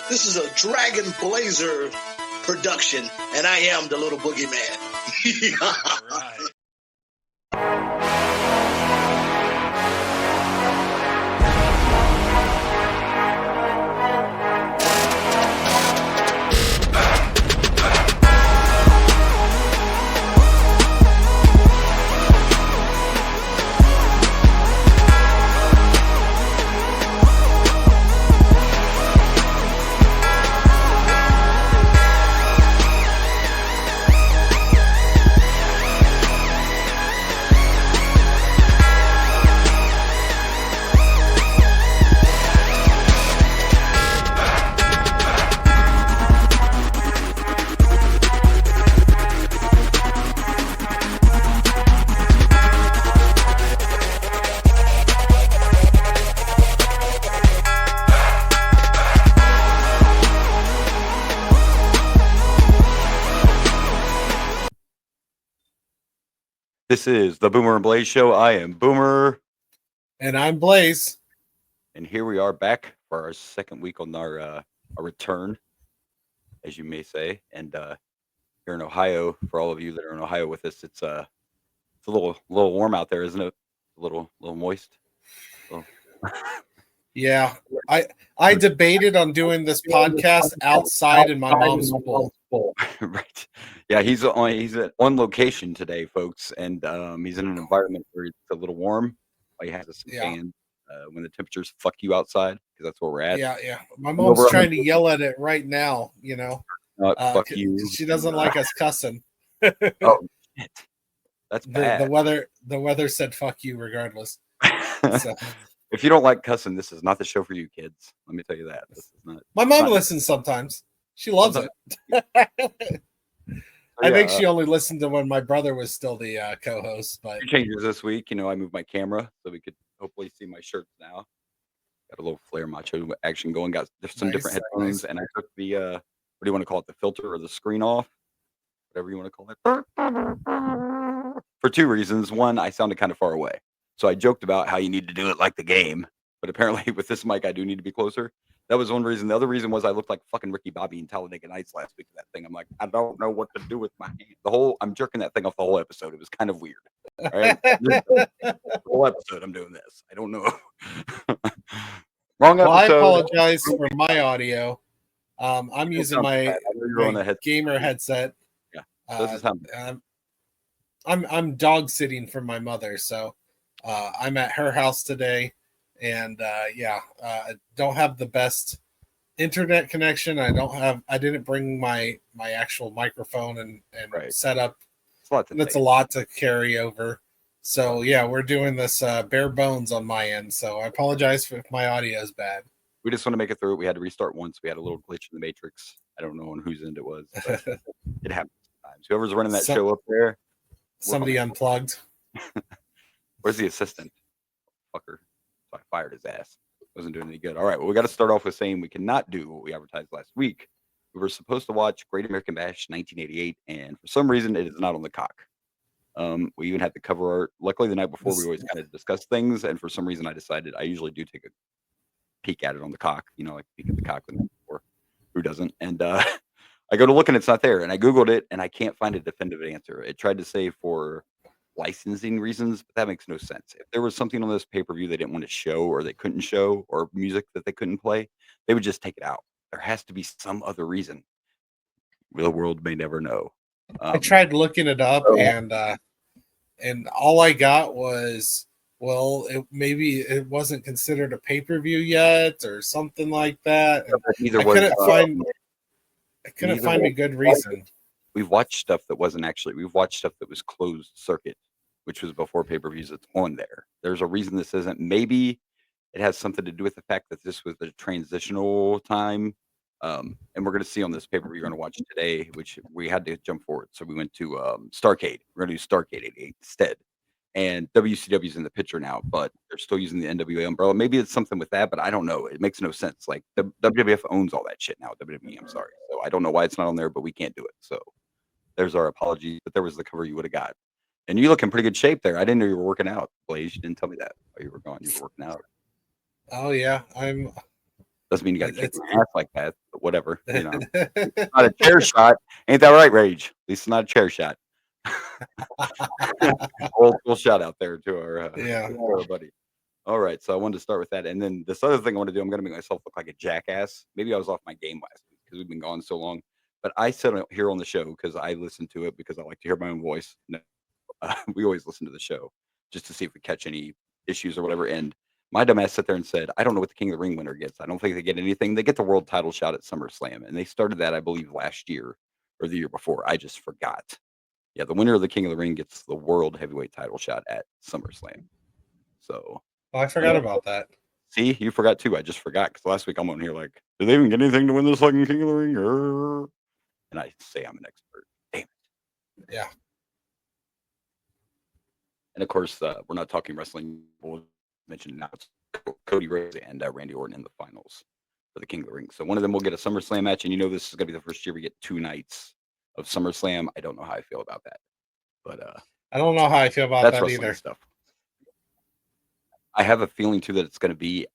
This is a Dragon Blazer production, and I am the little boogeyman. All right. This is the Boomer and Blaze Show. I am Boomer. And I'm Blaze. And here we are back for our second week on our return, as you may say. And here in Ohio, for all of you that are in Ohio with us, it's a little warm out there, isn't it? A little moist. Yeah. I debated on doing this podcast outside in my mom's pool. Right. Yeah, he's on location today, folks, and he's in an environment where it's a little warm. He has a fan when the temperatures fuck you outside, because that's where we're at. Yeah. My mom's trying to yell at it right now, you know. Fuck you. She doesn't like us cussing. Oh shit. That's bad. The weather said fuck you regardless. So. If you don't like cussing, this is not the show for you, kids. Let me tell you that. This is not. My mom listens sometimes. She loves it. I think she only listened to when my brother was still the co-host. But changes this week. I moved my camera so we could hopefully see my shirts now. Got a little flare macho action going. Got some different headphones, and I took the what do you want to call it? The filter or the screen off, whatever you want to call it. For two reasons. One, I sounded kind of far away, so I joked about how you need to do it like the game. But apparently, with this mic, I do need to be closer. That was one reason. The other reason was I looked like fucking Ricky Bobby in Talladega Nights last week. That thing, I'm like, I don't know what to do with my hand. I'm jerking that thing off the whole episode. It was kind of weird. Right? The whole episode, I'm doing this. I don't know. Wrong episode. Well, I apologize for my audio. I'm using my gamer headset. Yeah, this is happening. I'm dog sitting for my mother, so I'm at her house today. And I don't have the best internet connection. I didn't bring my actual microphone and setup. That's a lot to carry over. So yeah, we're doing this bare bones on my end. So I apologize if my audio is bad. We just want to make it through. We had to restart once. We had a little glitch in the matrix. I don't know on whose end it was. But it happens sometimes. Whoever's running that show up there. Somebody unplugged. Where's the assistant? Fucker. So I fired his ass. Wasn't doing any good. All right. Well, we got to start off with saying we cannot do what we advertised last week. We were supposed to watch Great American Bash 1988, and for some reason, it is not on the cock. We even had the cover art. Luckily, the night before, we always kind of discuss things, and for some reason, I decided I usually do take a peek at it on the cock. Like peek at the cock the night before. Who doesn't? And I go to look, and it's not there. And I Googled it, and I can't find a definitive answer. It tried to say for licensing reasons, but that makes no sense. If there was something on this pay-per-view they didn't want to show or they couldn't show, or music that they couldn't play, they would just take it out. There has to be some other reason. The world may never know. I tried looking it up, and all I got was, maybe it wasn't considered a pay-per-view yet or something like that. I couldn't find a good reason. We've watched stuff that wasn't actually. We've watched stuff that was closed circuit, which was before pay-per-views. It's on there. There's a reason this isn't. Maybe it has something to do with the fact that this was the transitional time. And we're going to see on this pay-per-view we're going to watch today, which we had to jump forward. So we went to Starrcade. We're going to do Starrcade 88 instead. And WCW's in the picture now, but they're still using the NWA umbrella. Maybe it's something with that, but I don't know. It makes no sense. Like the WWF owns all that shit now. WWE, I'm sorry. So I don't know why it's not on there, but we can't do it. So there's our apology. But there was the cover you would have got. And you look in pretty good shape there. I didn't know you were working out, Blaze. You didn't tell me that while you were gone. You were working out. Oh yeah, I'm. Doesn't mean you got to kick your ass like that. but whatever. Not a chair shot. Ain't that right, Rage? At least it's not a chair shot. We'll shout out there to our buddy. All right, so I wanted to start with that, and then this other thing I want to do, I'm going to make myself look like a jackass. Maybe I was off my game last week because we've been gone so long. But I said here on the show because I listen to it because I like to hear my own voice. No, we always listen to the show just to see if we catch any issues or whatever. And my dumbass sat there and said, I don't know what the King of the Ring winner gets. I don't think they get anything. They get the world title shot at SummerSlam, and they started that, I believe, last year or the year before. I just forgot. Yeah, the winner of the King of the Ring gets the world heavyweight title shot at SummerSlam. So. Oh, I forgot about that. See, you forgot too. I just forgot because last week I'm on here like, did they even get anything to win this fucking King of the Ring? And I say I'm an expert. Damn it. Yeah. And of course, we're not talking wrestling. We'll mention now it's Cody Rhodes and Randy Orton in the finals for the King of the Ring. So one of them will get a SummerSlam match, and this is going to be the first year we get 2 nights of SummerSlam. I don't know how I feel about that, but I don't know how I feel about that either. Stuff. I have a feeling too that it's going to be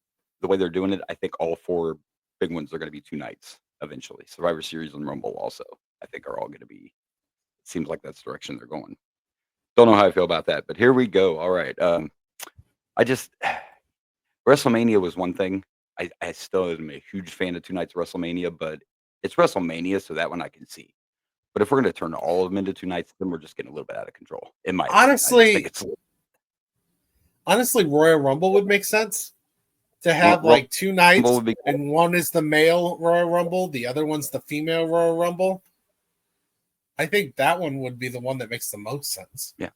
the way they're doing it. I think all 4 big ones are going to be 2 nights eventually. Survivor Series and Rumble also, I think, are all going to be. It seems like that's the direction they're going. Don't know how I feel about that, but here we go. All right. WrestleMania was one thing. I still am a huge fan of 2 nights of WrestleMania, but it's WrestleMania, so that one I can see. But if we're going to turn all of them into 2 nights, then we're just getting a little bit out of control. In my honestly, Royal Rumble would make sense to have like 2 nights, and one is the male Royal Rumble, the other one's the female Royal Rumble. I think that one would be the one that makes the most sense. Yeah.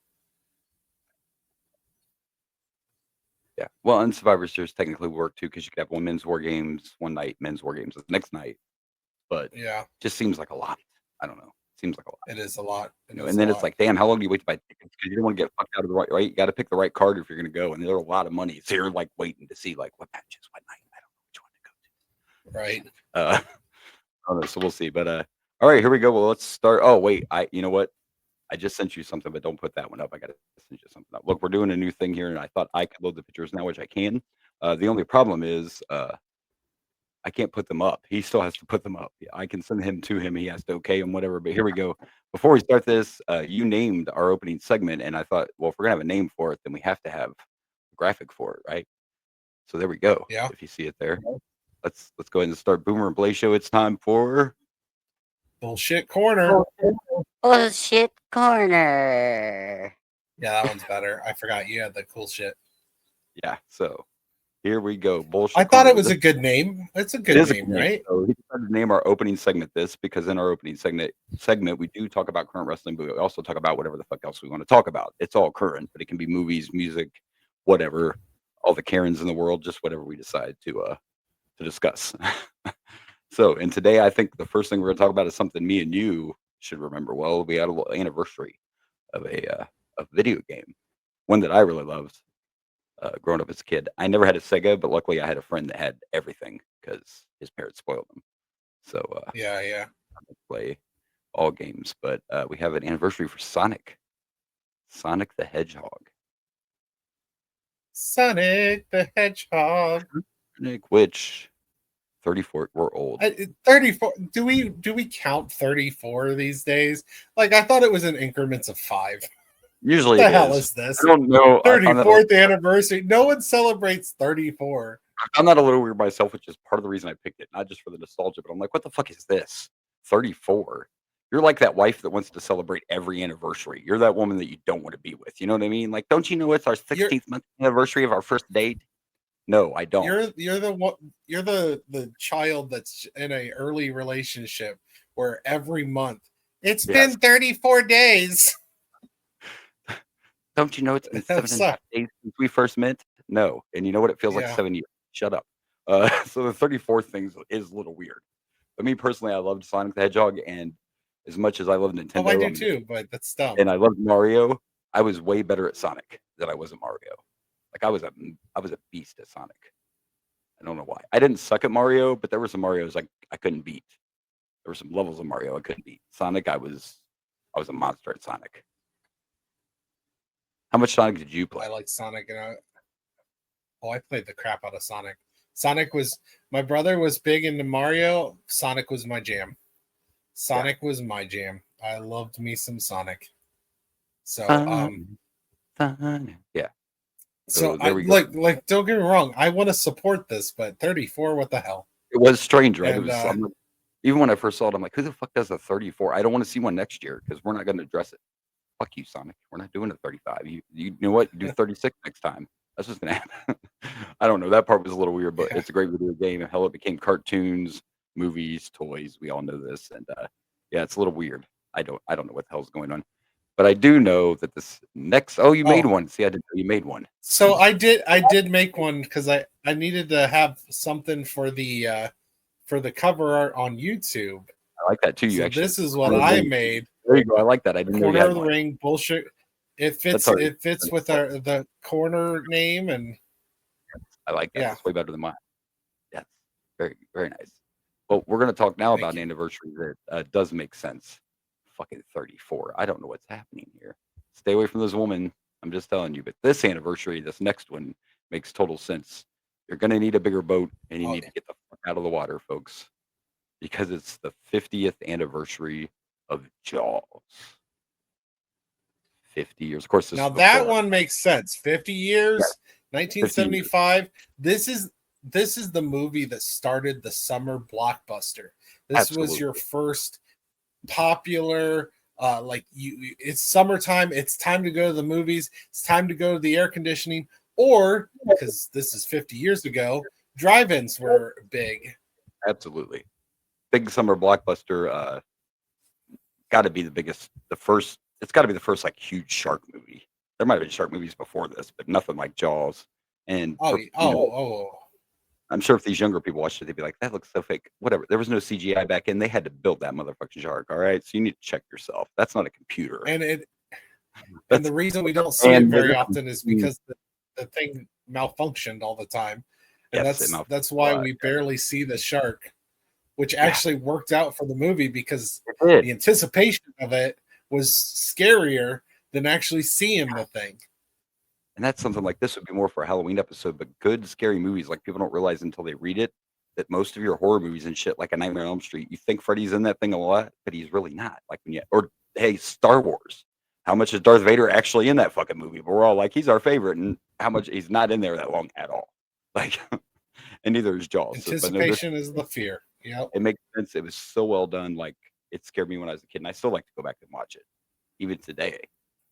Yeah. Well, and Survivor Series technically work too because you could have women's War Games one night, men's War Games the next night. But yeah, just seems like a lot. I don't know. Seems like a lot. It is a lot. And then it's like, damn, how long do you wait to buy tickets? Because you don't want to get fucked out of the right. You got to pick the right card if you're going to go, and there's a lot of money. So you're like waiting to see like what matches, what night. I don't know which one to go to. Right. I don't know. So we'll see. But all right, here we go. Well, let's start. Oh wait, you know what? I just sent you something, but don't put that one up. I got to send you something up. Look, we're doing a new thing here, and I thought I could load the pictures now, which I can. The only problem is I can't put them up. He still has to put them up. I can send him to him. He has to okay them, whatever. But here we go. Before we start this, you named our opening segment, and I thought, well, if we're gonna have a name for it, then we have to have a graphic for it, right? So there we go. Yeah. If you see it there, let's go ahead and start Boomer and Blaze Show. It's time for Bullshit Corner. Bullshit Corner. Yeah, that one's better. I forgot you had the cool shit. Yeah. So here we go. Bullshit. I thought it was a good name. It's a good name, right? So we decided to name our opening segment this because in our opening segment we do talk about current wrestling, but we also talk about whatever the fuck else we want to talk about. It's all current, but it can be movies, music, whatever, all the Karens in the world, just whatever we decide to discuss. So, and today I think the first thing we're gonna talk about is something me and you should remember. Well, we had a little anniversary of a video game, one that I really loved. Growing up as a kid, I never had a Sega, but luckily I had a friend that had everything because his parents spoiled him. So yeah, I could play all games. But we have an anniversary for Sonic the Hedgehog. Sonic the Hedgehog. Which 34? We're old. 34. Do we count 34 these days? Like I thought it was in increments of 5. Usually, what the hell is this? I don't know. 34th anniversary. No one celebrates 34. I'm not a little weird myself, which is part of the reason I picked it, not just for the nostalgia, but I'm like, what the fuck is this? 34. You're like that wife that wants to celebrate every anniversary. You're that woman that you don't want to be with. You know what I mean? Like, don't you know it's our 16th month anniversary of our first date? No, I don't. You're the child that's in a early relationship where every month it's been 34 days. Don't you know it's been 7.5 days since we first met? No. And you know what? It feels like 7 years. Shut up. So the 34th thing is a little weird. But me personally, I loved Sonic the Hedgehog, and as much as I love Nintendo, I do too, but that's dumb. And I loved Mario. I was way better at Sonic than I was at Mario. Like I was a beast at Sonic. I don't know why. I didn't suck at Mario, but there were some Marios I couldn't beat. There were some levels of Mario I couldn't beat. Sonic, I was a monster at Sonic. How much Sonic did you play? I like Sonic, and I played the crap out of Sonic. Sonic was my brother was big into Mario. Sonic was my jam. Sonic was my jam. I loved me some Sonic. So Fun. Yeah. so there I we go. like don't get me wrong, I want to support this, but 34, what the hell? It was strange, right? And I'm like, even when I first saw it, I'm like, who the fuck does a 34? I don't want to see one next year because we're not going to address it. Fuck you, Sonic. We're not doing a 35. You know what? You do 36 next time. That's what's gonna happen. I don't know. That part was a little weird, but it's a great video game. Hell, it became cartoons, movies, toys. We all know this, and yeah, it's a little weird. I don't know what the hell's going on, but I do know that this next. Oh, you made one. See, I didn't know you made one. So I did make one because I needed to have something for the cover art on YouTube. I like that too. You So actually. this is what I made. There you go. I like that. I didn't know you Corner had of the one. ring bullshit. It fits. That's It fits with the corner name, and I like that. Yeah. It's way better than mine. Yes, very very nice. Well, we're going to talk now Thank about an you. anniversary that does make sense. Fucking 34. I don't know what's happening here. Stay away from this woman. I'm just telling you. But this anniversary, this next one, makes total sense. You're going to need a bigger boat, and you need to get the fuck out of the water, folks, because it's the 50th anniversary of Jaws. 50 years. Of course, this now is that before. one makes sense. 50 years, Yeah. 1975. This is the movie that started the summer blockbuster. This was your first popular it's summertime, it's time to go to the movies, it's time to go to the air conditioning, or because this is 50 years ago, drive-ins were big. Absolutely. Big summer blockbuster. Got to be the first. It's got to be the first like huge shark movie. There might have been shark movies before this, but nothing like Jaws. And I'm sure if these younger people watched it, they'd be like, "That looks so fake." Whatever. There was no CGI back then. They had to build that motherfucking shark. All right, so you need to check yourself. That's not a computer. And the reason we don't see it very often is because the thing malfunctioned all the time, and that's why we barely see the shark, which actually worked out for the movie because the anticipation of it was scarier than actually seeing the thing. And that's something like this would be more for a Halloween episode, but good scary movies, like people don't realize until they read it that most of your horror movies and shit, like a Nightmare on Elm Street, you think Freddy's in that thing a lot, but he's really not. Like or hey, Star Wars. How much is Darth Vader actually in that fucking movie? But we're all like, he's our favorite, and how much he's not in there that long at all. Like, and neither is Jaws. Anticipation is the fear. Yeah, it makes sense. It was so well done. Like, it scared me when I was a kid, and I still like to go back and watch it, even today.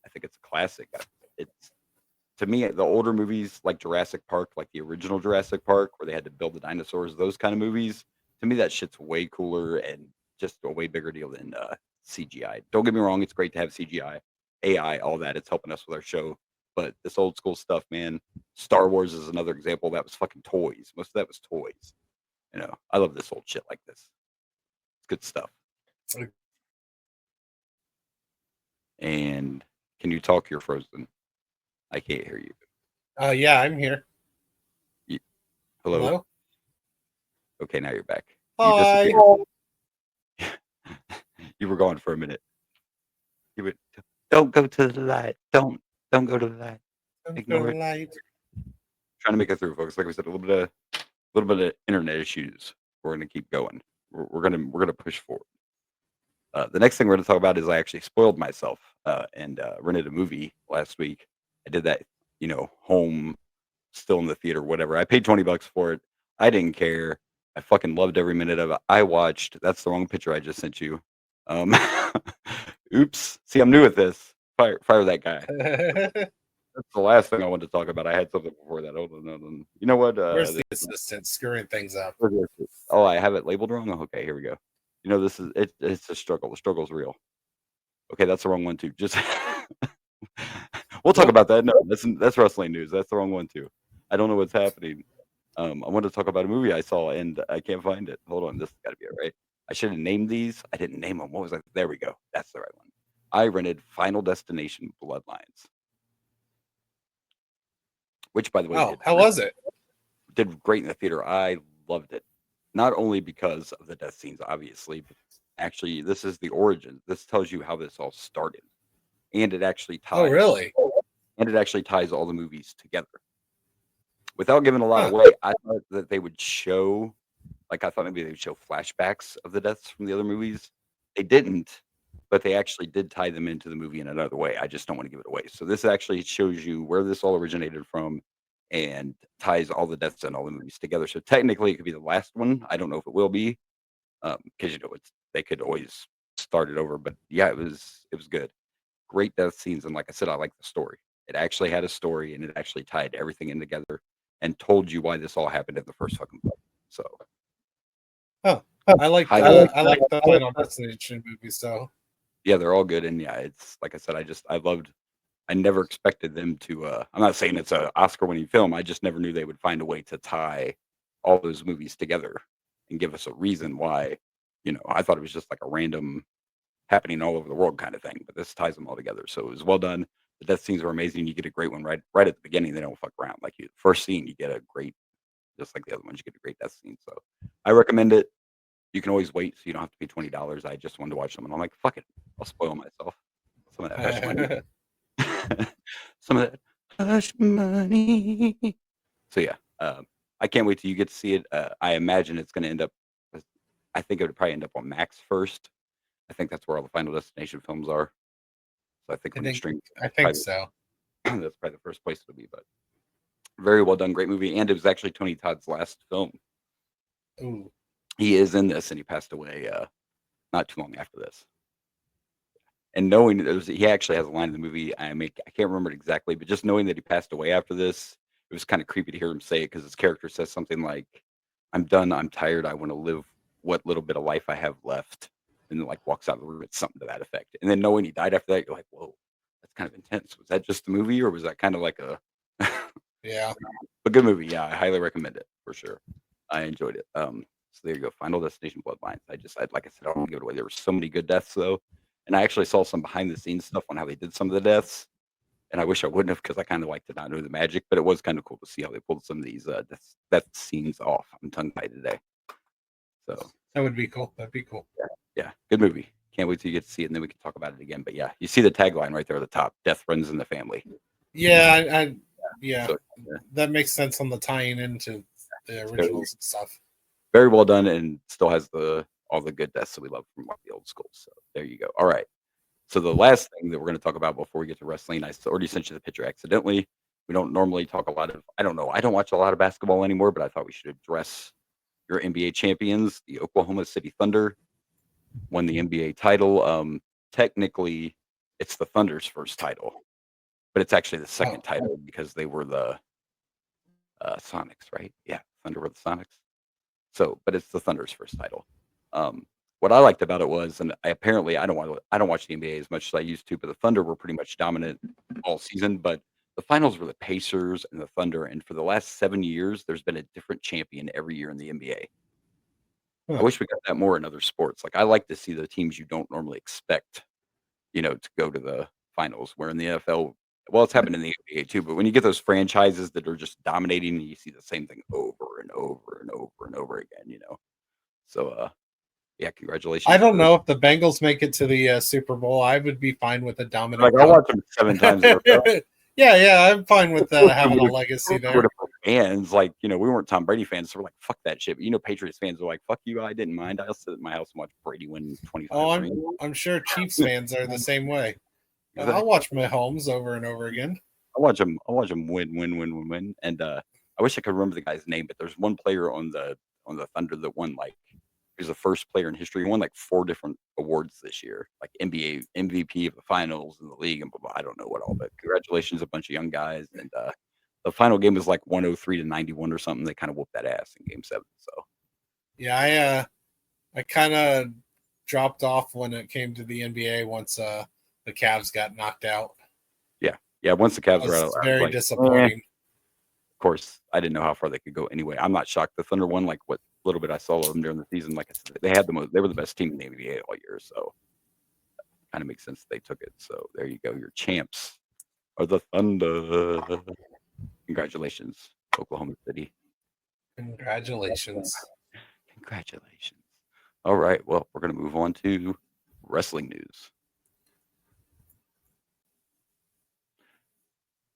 I think it's a classic. It's to me, the older movies like Jurassic Park, like the original Jurassic Park, where they had to build the dinosaurs, those kind of movies, to me, that shit's way cooler and just a way bigger deal than CGI. Don't get me wrong, it's great to have CGI, AI, all that. It's helping us with our show. But this old school stuff, man, Star Wars is another example. That was fucking toys. Most of that was toys. You know, I love this old shit like this. It's good stuff. And can you talk? You're frozen. I can't hear you. Yeah, I'm here. Hello? Okay, now you're back. Hi. You were gone for a minute. You would don't go to the light. Don't go to the light. Ignore it. Light. Trying to make it through, folks. Like we said, a little bit of internet issues. We're gonna keep going. We're gonna push forward. The next thing we're gonna talk about is I actually spoiled myself and rented a movie last week. I did that, home, still in the theater, whatever. I paid $20 for it. I didn't care. I fucking loved every minute of it. I watched. That's the wrong picture I just sent you. Oops. See, I'm new at this. Fire that guy. That's the last thing I wanted to talk about. I had something before that. Hold on. You know what? Where's the assistant screwing things up? Oh, I have it labeled wrong? Okay, here we go. This is it's a struggle. The struggle's real. Okay, that's the wrong one too. Just we'll talk about that. No, that's wrestling news. That's the wrong one too. I don't know what's happening. I wanted to talk about a movie I saw and I can't find it. Hold on, this has got to be it, right? I should have named these. I didn't name them. What was I? There we go. That's the right one. I rented Final Destination Bloodlines, which, by the way, how was it? Did great in the theater. I loved it. Not only because of the death scenes, obviously, but actually, this is the origin. This tells you how this all started. And it actually ties. Oh, really? And it actually ties all the movies together. Without giving a lot Huh. away, I thought that they would show, like, I thought maybe they would show flashbacks of the deaths from the other movies. They didn't, but they actually did tie them into the movie in another way. I just don't want to give it away. So this actually shows you where this all originated from and ties all the deaths in all the movies together. So technically, it could be the last one. I don't know if it will be, because they could always start it over. But yeah, it was good. Great death scenes, and like I said, I like the story. It actually had a story, and it actually tied everything in together and told you why this all happened in the first fucking place. So Oh, I like the Final Destination movies. So yeah, they're all good, and yeah, it's like I said, I never expected them to. I'm not saying it's a Oscar-winning film. I just never knew they would find a way to tie all those movies together and give us a reason why. I thought it was just like a random happening all over the world kind of thing, but this ties them all together. So it was well done. The death scenes are amazing. You get a great one right at the beginning. They don't fuck around. Like first scene, you get a great, just like the other ones, you get a great death scene. So I recommend it. You can always wait, so you don't have to pay $20. I just wanted to watch them, and I'm like, fuck it, I'll spoil myself. Some of that hush money. Some of that hush money. So yeah, I can't wait till you get to see it. I imagine it's going to end up. I think it would probably end up on Max first. I think that's where all the Final Destination films are. So I think when you stream, I think so. That's probably the first place it'll be. But very well done, great movie, and it was actually Tony Todd's last film. Ooh. He is in this, and he passed away not too long after this. And knowing he actually has a line in the movie. I can't remember it exactly, but just knowing that he passed away after this, it was kind of creepy to hear him say it because his character says something like, "I'm done. I'm tired. I want to live what little bit of life I have left," and then like walks out of the room. It's something to that effect. And then knowing he died after that, you're like, "Whoa, that's kind of intense." Was that just the movie, or was that kind of like a Yeah, a good movie? Yeah, I highly recommend it for sure. I enjoyed it. So there you go. Final Destination Bloodlines. Like I said, I don't want to give it away. There were so many good deaths though, and I actually saw some behind the scenes stuff on how they did some of the deaths. And I wish I wouldn't have because I kind of like to not know the magic, but it was kind of cool to see how they pulled some of these death scenes off. I'm tongue tied today. So that would be cool. That'd be cool. yeah, good movie. Can't wait till you get to see it, and then we can talk about it again. But yeah, you see the tagline right there at the top: "Death runs in the family." Yeah, yeah, So, that makes sense on the tying into the originals and stuff. very well done, and still has all the good deaths that we love from like the old school. So there you go. All right. So the last thing that we're going to talk about before we get to wrestling, I already sent you the picture accidentally. We don't normally talk a lot of. I don't know. I don't watch a lot of basketball anymore, but I thought we should address your NBA champions, the Oklahoma City Thunder. Won the NBA title. Technically, it's the Thunder's first title, but it's actually the second title because they were the Sonics, right? Yeah, Thunder were the Sonics. So, but it's the Thunder's first title. What I liked about it was, and I don't watch the NBA as much as I used to, but the Thunder were pretty much dominant all season. But the finals were the Pacers and the Thunder, and for the last 7 years, there's been a different champion every year in the NBA. I wish we got that more in other sports. Like I like to see the teams you don't normally expect, to go to the finals. Where in the NFL, well, it's happened in the NBA too. But when you get those franchises that are just dominating, and you see the same thing over and over and over and over again, So, yeah, congratulations. I don't know if the Bengals make it to the Super Bowl. I would be fine with a dominant. Like I'll watch them 7 times. Yeah, I'm fine with having a legacy there. Fans, we weren't Tom Brady fans, so we're like, fuck that shit. But Patriots fans are like, fuck you, I didn't mind. I'll sit at my house and watch Brady win 25. Oh, I'm sure Chiefs fans are the same way. Exactly. I'll watch Mahomes over and over again. I'll watch him win. And I wish I could remember the guy's name, but there's one player on the Thunder that won he was the first player in history. He won 4 different awards this year, like NBA MVP of the finals in the league and blah, blah, I don't know what all, but congratulations, a bunch of young guys. And the final game was 103-91 or something. They kind of whooped that ass in game 7. So yeah, I kind of dropped off when it came to the NBA once the Cavs got knocked out. Yeah. Once the Cavs were out, very disappointing. Of course, I didn't know how far they could go anyway. I'm not shocked the Thunder won what little bit I saw of them during the season. Like I said, they were the best team in the NBA all year, so kind of makes sense they took it. So there you go. Your champs are the Thunder. Congratulations, Oklahoma City. Congratulations. All right. Well, we're going to move on to wrestling news.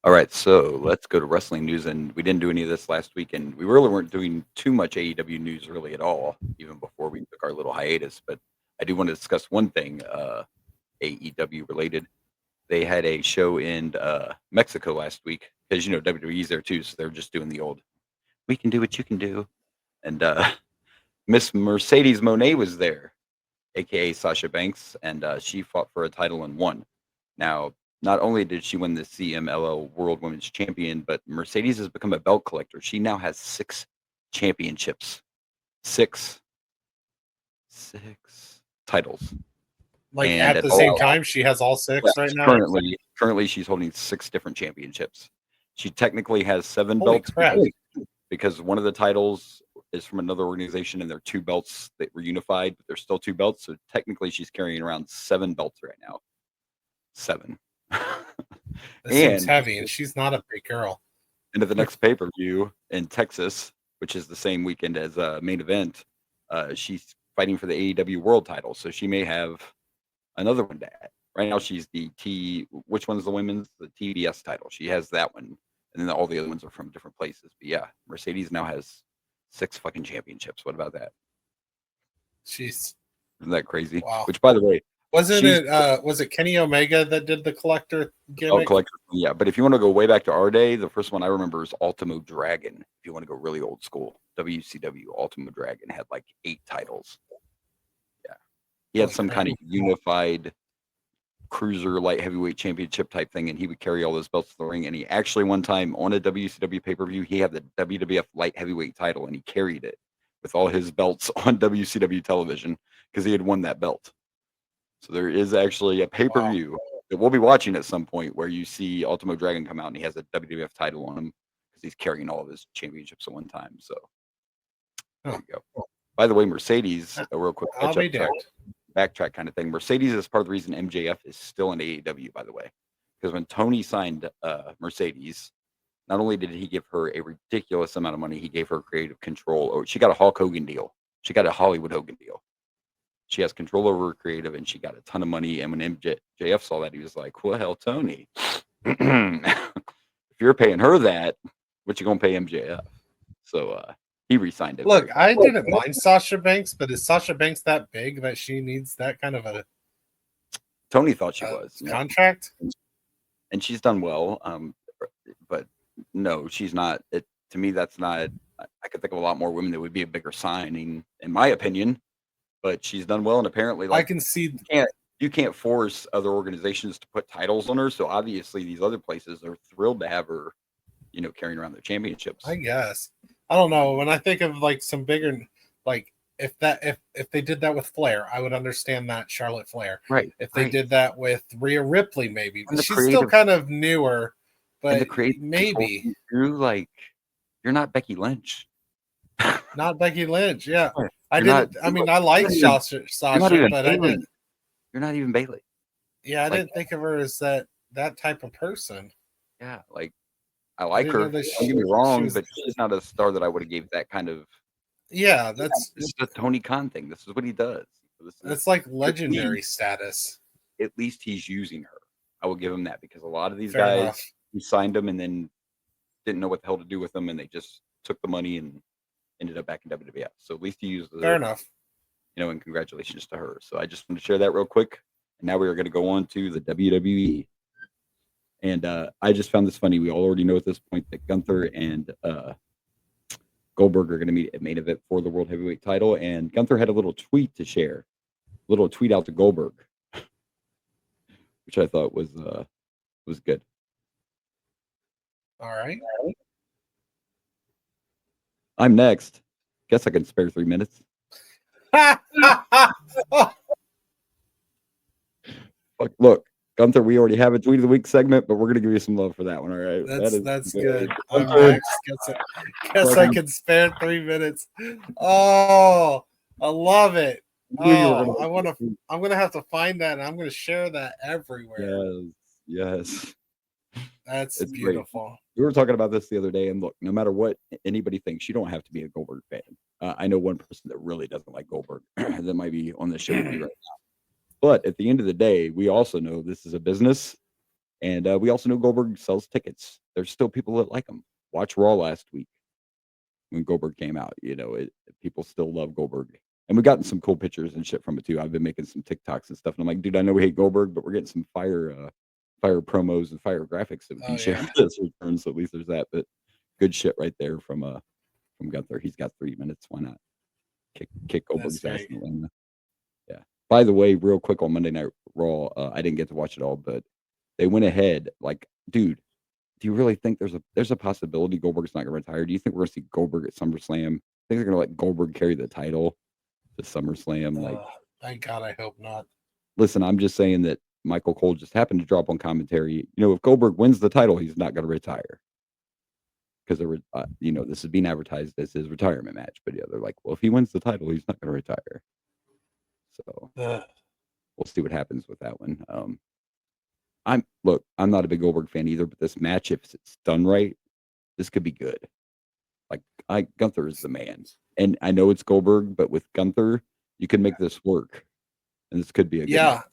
All right, so let's go to wrestling news, and we didn't do any of this last week, and we really weren't doing too much AEW news really at all, even before we took our little hiatus. But I do want to discuss one thing, AEW related. They had a show in Mexico last week because WWE's there too, so they're just doing the old "we can do what you can do," and Miss Mercedes Monet was there, aka Sasha Banks, and she fought for a title and won. Now, not only did she win the CMLL World Women's Champion, but Mercedes has become a belt collector. She now has 6 championships. Six titles. Like And at the same time, she has all 6 right now. Currently, she's holding 6 different championships. She technically has 7 Holy belts crap. because one of the titles is from another organization, and they're 2 belts that were unified, but there's still 2 belts. So technically, she's carrying around 7 belts right now. 7. This seems heavy, and she's not a big girl. And at the next pay-per-view in Texas, which is the same weekend as main event, she's fighting for the AEW World title. So she may have another one to add. Right now, she's which one's the women's? The TBS title. She has that one. And then all the other ones are from different places. But yeah, Mercedes now has 6 fucking championships. What about that? Isn't that crazy? Wow. Which, by the way, was it Kenny Omega that did the collector gimmick? Yeah, but if you want to go way back to our day, the first one I remember is Ultimo Dragon. If you want to go really old school, WCW Ultimo Dragon had like 8 titles. Yeah, he had some kind of unified cruiser light heavyweight championship type thing, and he would carry all those belts to the ring. And he actually one time on a WCW pay-per-view, he had the WWF light heavyweight title, and he carried it with all his belts on WCW television because he had won that belt. So there is actually a pay-per-view that we'll be watching at some point where you see Ultimo Dragon come out and he has a WWF title on him because he's carrying all of his championships at one time. So there you go. By the way, Mercedes, a real quick backtrack kind of thing. Mercedes is part of the reason MJF is still in AEW, by the way, because when Tony signed Mercedes, not only did he give her a ridiculous amount of money, he gave her creative control. She got a Hulk Hogan deal. She got a Hollywood Hogan deal. She has control over her creative, and she got a ton of money. And when MJF saw that, he was like, well, Tony, if you're paying her that, what you going to pay MJF? So he re-signed it. Look, I didn't mind Sasha Banks, but is Sasha Banks that big that she needs that kind of a Tony thought she was contract? And she's done well. But no, she's not. To me, that's not. I could think of a lot more women that would be a bigger signing, in my opinion. But she's done well, and apparently, I can see you can't force other organizations to put titles on her. So obviously, these other places are thrilled to have her, carrying around their championships. I guess. I don't know. When I think of like some bigger, like if they did that with Flair, I would understand that, Charlotte Flair. Right. If they did that with Rhea Ripley, maybe she's creative, still kind of newer, but maybe you're not Becky Lynch. Not Becky Lynch. Yeah. I like Sasha, but You're not even Bayley. Yeah, I didn't think of her as that type of person. Yeah, I like her. Don't get me wrong, but she's not a star that I would have gave that kind of. Yeah, this is the Tony Khan thing. This is what he does. It's like legendary status. At least he's using her. I will give him that because a lot of these guys, he signed them and then didn't know what the hell to do with them, and they just took the money and ended up back in WWF. So at least he used fair enough. And congratulations to her. So I just want to share that real quick. And now we are going to go on to the WWE. And I just found this funny. We all already know at this point that Gunther and Goldberg are going to meet at main event for the World Heavyweight title. And Gunther had a little tweet to share, a little tweet out to Goldberg, which I thought was good. All right. I'm next. Guess I can spare 3 minutes. Look, Gunther, we already have a tweet of the week segment, but we're going to give you some love for that one. All right. That's good. I'm next. Guess I can spare 3 minutes. Oh, I love it. Oh, I'm going to have to find that, and I'm going to share that everywhere. Yes. It's beautiful. Great. We were talking about this the other day, and look, no matter what anybody thinks, you don't have to be a Goldberg fan. I know one person that really doesn't like Goldberg that might be on the show with me right now. But at the end of the day, we also know this is a business, And we also know Goldberg sells tickets. There's still people that like him. Watch Raw last week when Goldberg came out. People still love Goldberg. And we've gotten some cool pictures and shit from it too. I've been making some TikToks and stuff. And I'm like, dude, I know we hate Goldberg, but we're getting some fire promos and fire graphics that we can share with this return. So at least there's that. But good shit right there from Gunther. He's got 3 minutes. Why not kick Goldberg's ass in Atlanta? Yeah. By the way, real quick on Monday Night Raw, I didn't get to watch it all, but they went ahead. Like, dude, do you really think there's a possibility Goldberg's not going to retire? Do you think we're going to see Goldberg at SummerSlam? I think they're going to let Goldberg carry the title to SummerSlam. Thank God, I hope not. Listen, I'm just saying that Michael Cole just happened to drop on commentary. If Goldberg wins the title, he's not going to retire because this is being advertised as his retirement match. But yeah, they're like, well, if he wins the title, he's not going to retire. So we'll see what happens with that one. I'm not a big Goldberg fan either, but this match, if it's done right, this could be good. Like, Gunther is the man, and I know it's Goldberg, but with Gunther, you can make this work, and this could be a good match.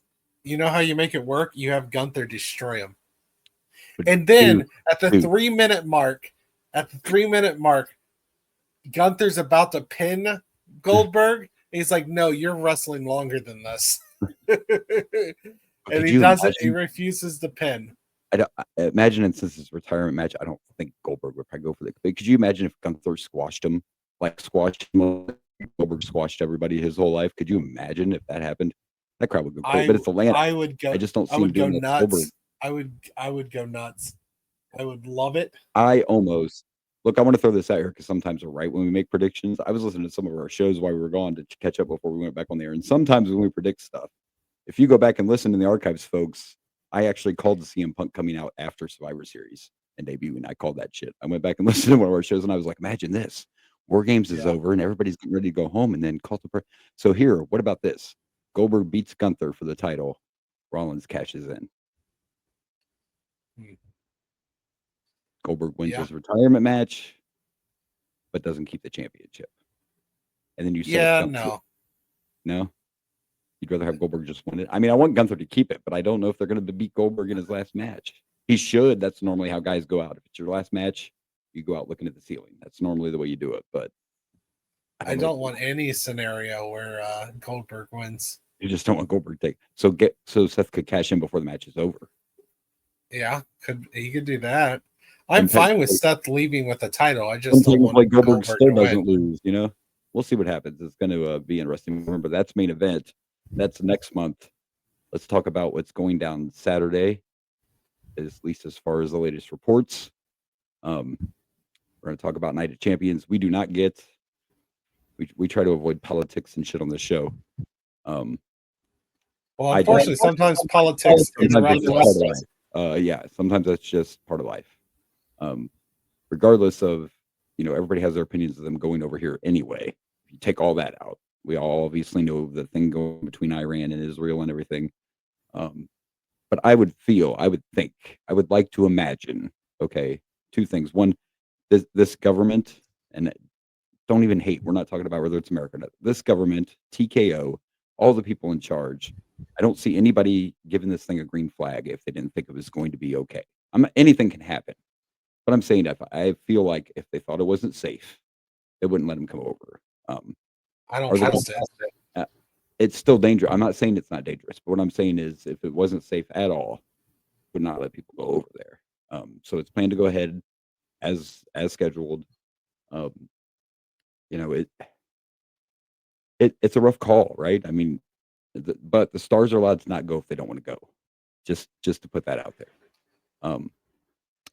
You know how you make it work? You have Gunther destroy him, and then at the 3 minute mark, Gunther's about to pin Goldberg. And he's like, "No, you're wrestling longer than this." And he doesn't. He refuses to pin. I don't imagine, since his retirement match, I don't think Goldberg would probably go for it. But could you imagine if Gunther squashed him? Goldberg squashed everybody his whole life. Could you imagine if that happened? That crowd would go crazy. But it's Atlanta. I would go. I just don't see him doing nuts. Goldberg. I would go nuts. I would love it. I want to throw this out here because sometimes we're right when we make predictions. I was listening to some of our shows while we were gone to catch up before we went back on the air. And sometimes when we predict stuff, if you go back and listen in the archives, folks, I actually called the CM Punk coming out after Survivor Series and debut, and I called that shit. I went back and listened to one of our shows, and I was like, imagine this. War Games is over, and everybody's getting ready to go home, and then So here, what about this? Goldberg beats Gunther for the title. Rollins cashes in. Goldberg wins his retirement match, but doesn't keep the championship. And then you say, no. You'd rather have Goldberg just win it. I mean, I want Gunther to keep it, but I don't know if they're going to beat Goldberg in his last match. He should. That's normally how guys go out. If it's your last match, you go out looking at the ceiling. That's normally the way you do it. But I don't want any scenario where Goldberg wins. You just don't want Goldberg to take. So Seth could cash in before the match is over. Yeah, he could do that. I'm fine with Seth leaving with the title. I just don't want like Goldberg still doesn't lose. We'll see what happens. It's going to be interesting. Remember, that's main event. That's next month. Let's talk about what's going down Saturday, at least as far as the latest reports. We're going to talk about Night of Champions. We do not get. We try to avoid politics and shit on the show. Well, unfortunately, sometimes politics is relevant. Sometimes that's just part of life. Regardless of, everybody has their opinions of them going over here anyway. If you take all that out, we all obviously know the thing going between Iran and Israel and everything. But I would like to imagine, okay, two things. One, this government, and don't even hate, we're not talking about whether it's America or not. This government, TKO, all the people in charge, I don't see anybody giving this thing a green flag if they didn't think it was going to be okay. Anything can happen. But I'm saying I feel like if they thought it wasn't safe, they wouldn't let him come over. I don't trust it. It's still dangerous. I'm not saying it's not dangerous, but what I'm saying is if it wasn't safe at all, would not let people go over there. So it's planned to go ahead as scheduled. It's a rough call, right? I mean, but the stars are allowed to not go if they don't want to go. Just to put that out there.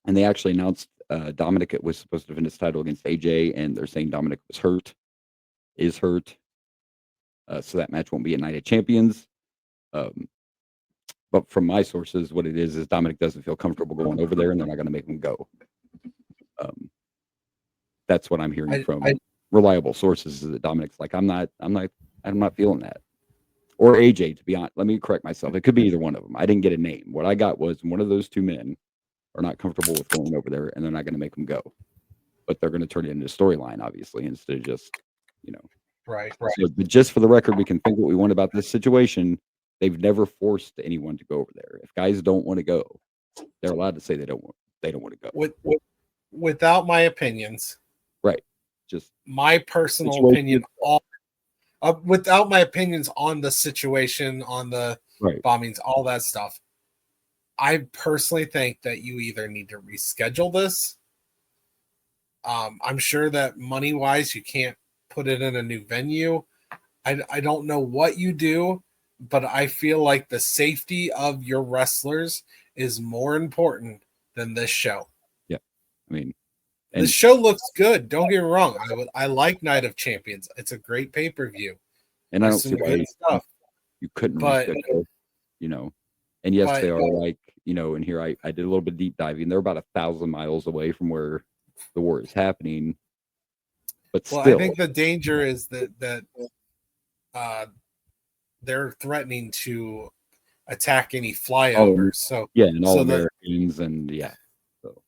And they actually announced Dominic was supposed to defend his title against AJ, and they're saying Dominic is hurt. So that match won't be a Night of Champions. But from my sources, what it is Dominic doesn't feel comfortable going over there, and they're not going to make him go. That's what I'm hearing from reliable sources. Is that Dominic's like, I'm not feeling that. Or AJ, to be honest. Let me correct myself. It could be either one of them. I didn't get a name. What I got was one of those two men are not comfortable with going over there, and they're not going to make them go. But they're going to turn it into a storyline, obviously, instead of just, Right. So, but just for the record, we can think what we want about this situation. They've never forced anyone to go over there. If guys don't want to go, They're allowed to say they don't want to go. Without my opinions, Right. Just my personal situation. opinion on without my opinions on the situation, on the Right. bombings, all that stuff. I personally think that you either need to reschedule this. I'm sure that money wise, you can't put it in a new venue. I don't know what you do, but I feel like the safety of your wrestlers is more important than this show. Yeah. I mean, the show looks good. Don't get me wrong. I like Night of Champions. It's a great pay-per-view. And I don't see why stuff. You couldn't But- reschedule, you know. And yes, but- they are like, you know, and here I did a little bit of deep diving. They're about 1,000 miles away from where the war is happening. But Well, still, I think the danger is that they're threatening to attack any flyovers. So yeah, and all so Americans and yeah. So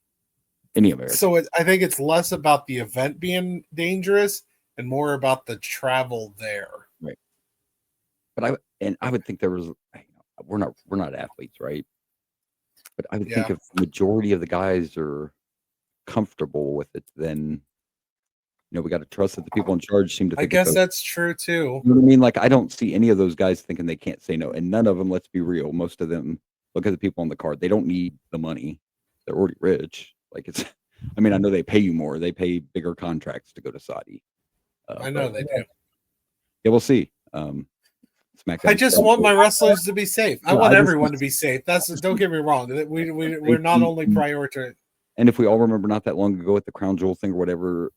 any American. So I think it's less about the event being dangerous and more about the travel there. Right. But I would think there was, we're not athletes, right? But I would think if the majority of the guys are comfortable with it, then we got to trust that the people in charge seem to think. I guess that's true too. You know what I mean? Like, I don't see any of those guys thinking they can't say no, and none of them. Let's be real. Most of them look at the people on the card. They don't need the money. They're already rich. Like it's. I mean, I know they pay you more. They pay bigger contracts to go to Saudi. I know they do. Yeah, we'll see. I just want my wrestlers to be safe. I want everyone to be safe. Don't get me wrong. We're not only prioritizing. And if we all remember, not that long ago at the Crown Jewel thing or whatever,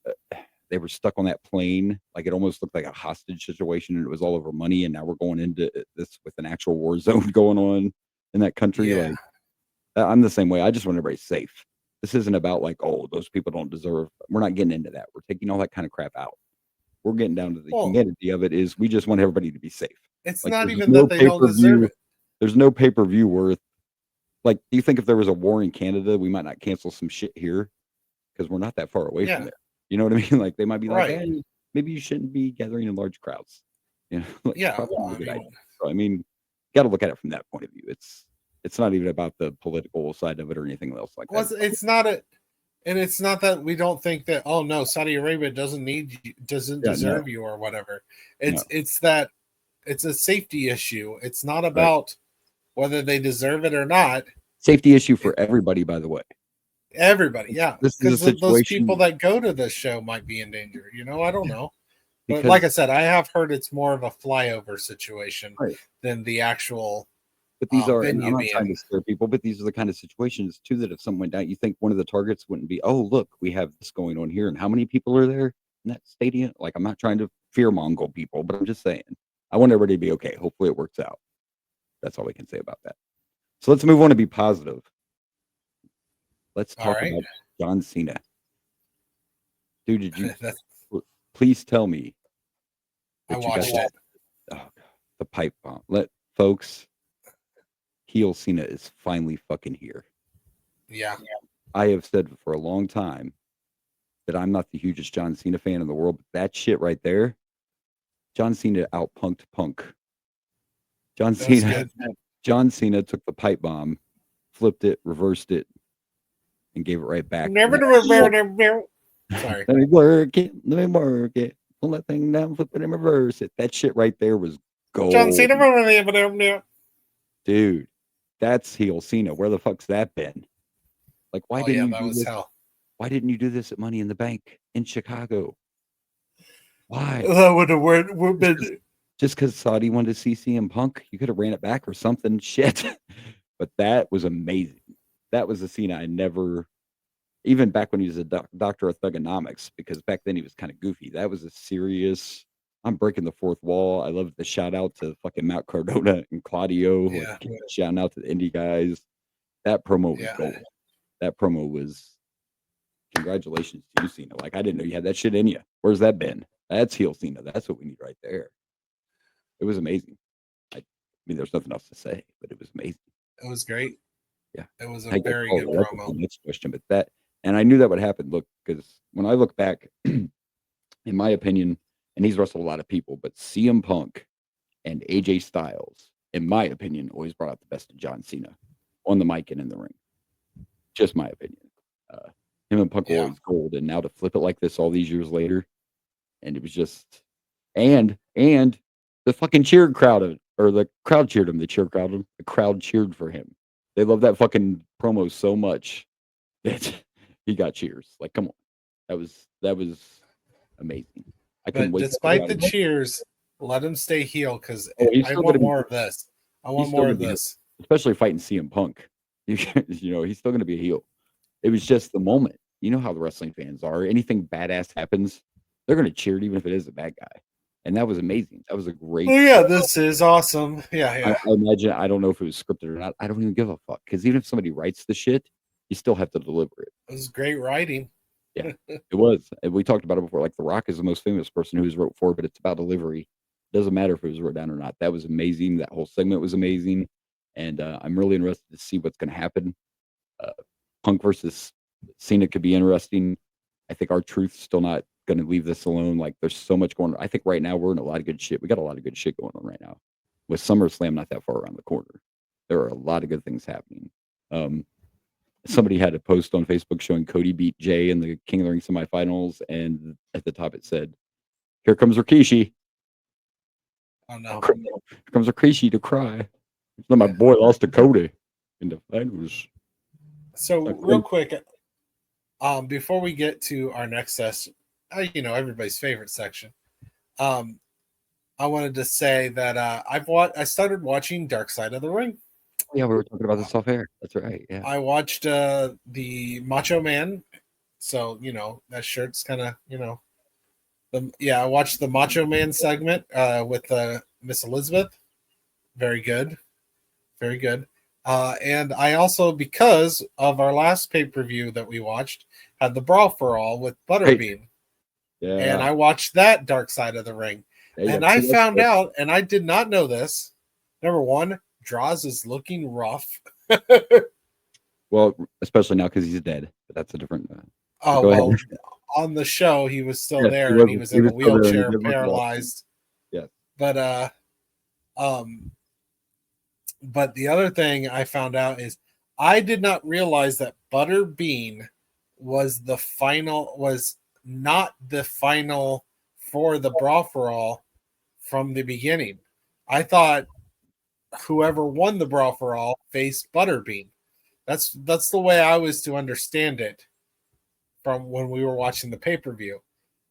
they were stuck on that plane. Like it almost looked like a hostage situation, and it was all over money. And now we're going into this with an actual war zone going on in that country. Yeah. Like I'm the same way. I just want everybody safe. This isn't about like, oh, those people don't deserve. We're not getting into that. We're taking all that kind of crap out. We're getting down to the humanity of it. Is we just want everybody to be safe. It's like, not even that they don't deserve it. There's no pay-per-view worth. Like, do you think if there was a war in Canada, we might not cancel some shit here because we're not that far away from there? You know what I mean? Like, they might be like, hey, maybe you shouldn't be gathering in large crowds. You know? Like, I mean, got to look at it from that point of view. It's not even about the political side of it or anything else like that. It's not and it's not that we don't think that, oh no, Saudi Arabia doesn't deserve you or whatever. It's that it's a safety issue. It's not about whether they deserve it or not. Safety issue for everybody, by the way. Everybody, yeah. Because those people that go to this show might be in danger. I don't know. But like I said, I have heard it's more of a flyover situation than the actual. But these are, and I'm not trying to scare people, but these are the kind of situations too that if someone went down, you think one of the targets wouldn't be, oh, look, we have this going on here. And how many people are there in that stadium? Like, I'm not trying to fear Mongol people, but I'm just saying, I want everybody to be okay. Hopefully it works out. That's all we can say about that. So let's move on to be positive. Let's talk about John Cena. Dude, did you please tell me I watched it. Oh, the pipe bomb. Folks, heel Cena is finally fucking here. Yeah. I have said for a long time that I'm not the hugest John Cena fan in the world, but that shit right there, John Cena outpunked Punk. John Cena took the pipe bomb, flipped it, reversed it, and gave it right back. Sorry. Let me work it. Pull that thing down, flip it, and reverse it. That shit right there was gold. John Cena. Dude, that's heel Cena. Where the fuck's that been? Like, why didn't you do this? Hell. Why didn't you do this at Money in the Bank in Chicago? Why? That would have been just because Saudi wanted to see CM Punk. You could have ran it back or something. Shit. But that was amazing. That was a Cena I never, even back when he was a doctor of thugonomics, because back then he was kind of goofy. That was a serious, I'm breaking the fourth wall. I love the shout out to fucking Matt Cardona and Claudio. Yeah. Like, shouting out to the indie guys. That promo was gold. That promo was, congratulations to you, Cena. Like, I didn't know you had that shit in you. Where's that been? That's heel Cena. That's what we need right there. It was amazing. I mean, there's nothing else to say, but it was amazing. It was great. Yeah. It was a very good promo. Next question, but that, and I knew that would happen. Look, because when I look back, in my opinion, and he's wrestled a lot of people, but CM Punk and AJ Styles, in my opinion, always brought out the best of John Cena on the mic and in the ring. Just my opinion. Him and Punk were Yeah. always gold, and now to flip it like this all these years later, and it was just and the fucking cheered crowd or the crowd cheered him. The crowd cheered for him. They love that fucking promo so much that he got cheers. Like, come on, that was amazing. I couldn't But wait. despite the cheers, let him stay heel because He's I still want gonna be more of this. I he's want still more gonna of be this. especially fighting CM Punk. You know, he's still going to be a heel. It was just the moment. You know how the wrestling fans are. Anything badass happens, they're going to cheer it, even if it is a bad guy. And that was amazing. That was a great. Oh yeah, this is awesome. Yeah, I yeah. imagine. I don't know if it was scripted or not. I don't even give a fuck because even if somebody writes the shit, you still have to deliver it. It was great writing. Yeah, it was. And we talked about it before. Like The Rock is the most famous person who's wrote for, but it's about delivery. It doesn't matter if it was wrote down or not. That was amazing. That whole segment was amazing, and I'm really interested to see what's going to happen. Punk versus Cena could be interesting. I think R-Truth's still not going to leave this alone. Like, there's so much going on. I think right now we're in a lot of good shit. We got a lot of good shit going on right now. With SummerSlam not that far around the corner, there are a lot of good things happening. Somebody had a post on Facebook showing Cody beat Jay in the King of the Ring semifinals, and at the top it said, "Here comes Rikishi. Oh no. Here comes Rikishi to cry. My boy lost to Cody in the finals." So real quick, before we get to our next session, everybody's favorite section. I wanted to say that I started watching Dark Side of the Ring. Yeah, we were talking about this off air. That's right. Yeah. I watched the Macho Man, so that shirt's kind of I watched the Macho Man segment with Miss Elizabeth. Very good, very good. And I also, because of our last pay-per-view that we watched, had the Brawl for All with Butterbean. Yeah. And I watched that Dark Side of the Ring. And I found out, and I did not know this, number one, Draws is looking rough. Well, especially now because he's dead. But that's a different. On the show, he was still there, and he was in a wheelchair, paralyzed. Yeah. But the other thing I found out is I did not realize that Butterbean was not the final for the Brawl for All from the beginning. I thought whoever won the Brawl for All faced Butterbean. That's the way I was to understand it from when we were watching the pay-per-view.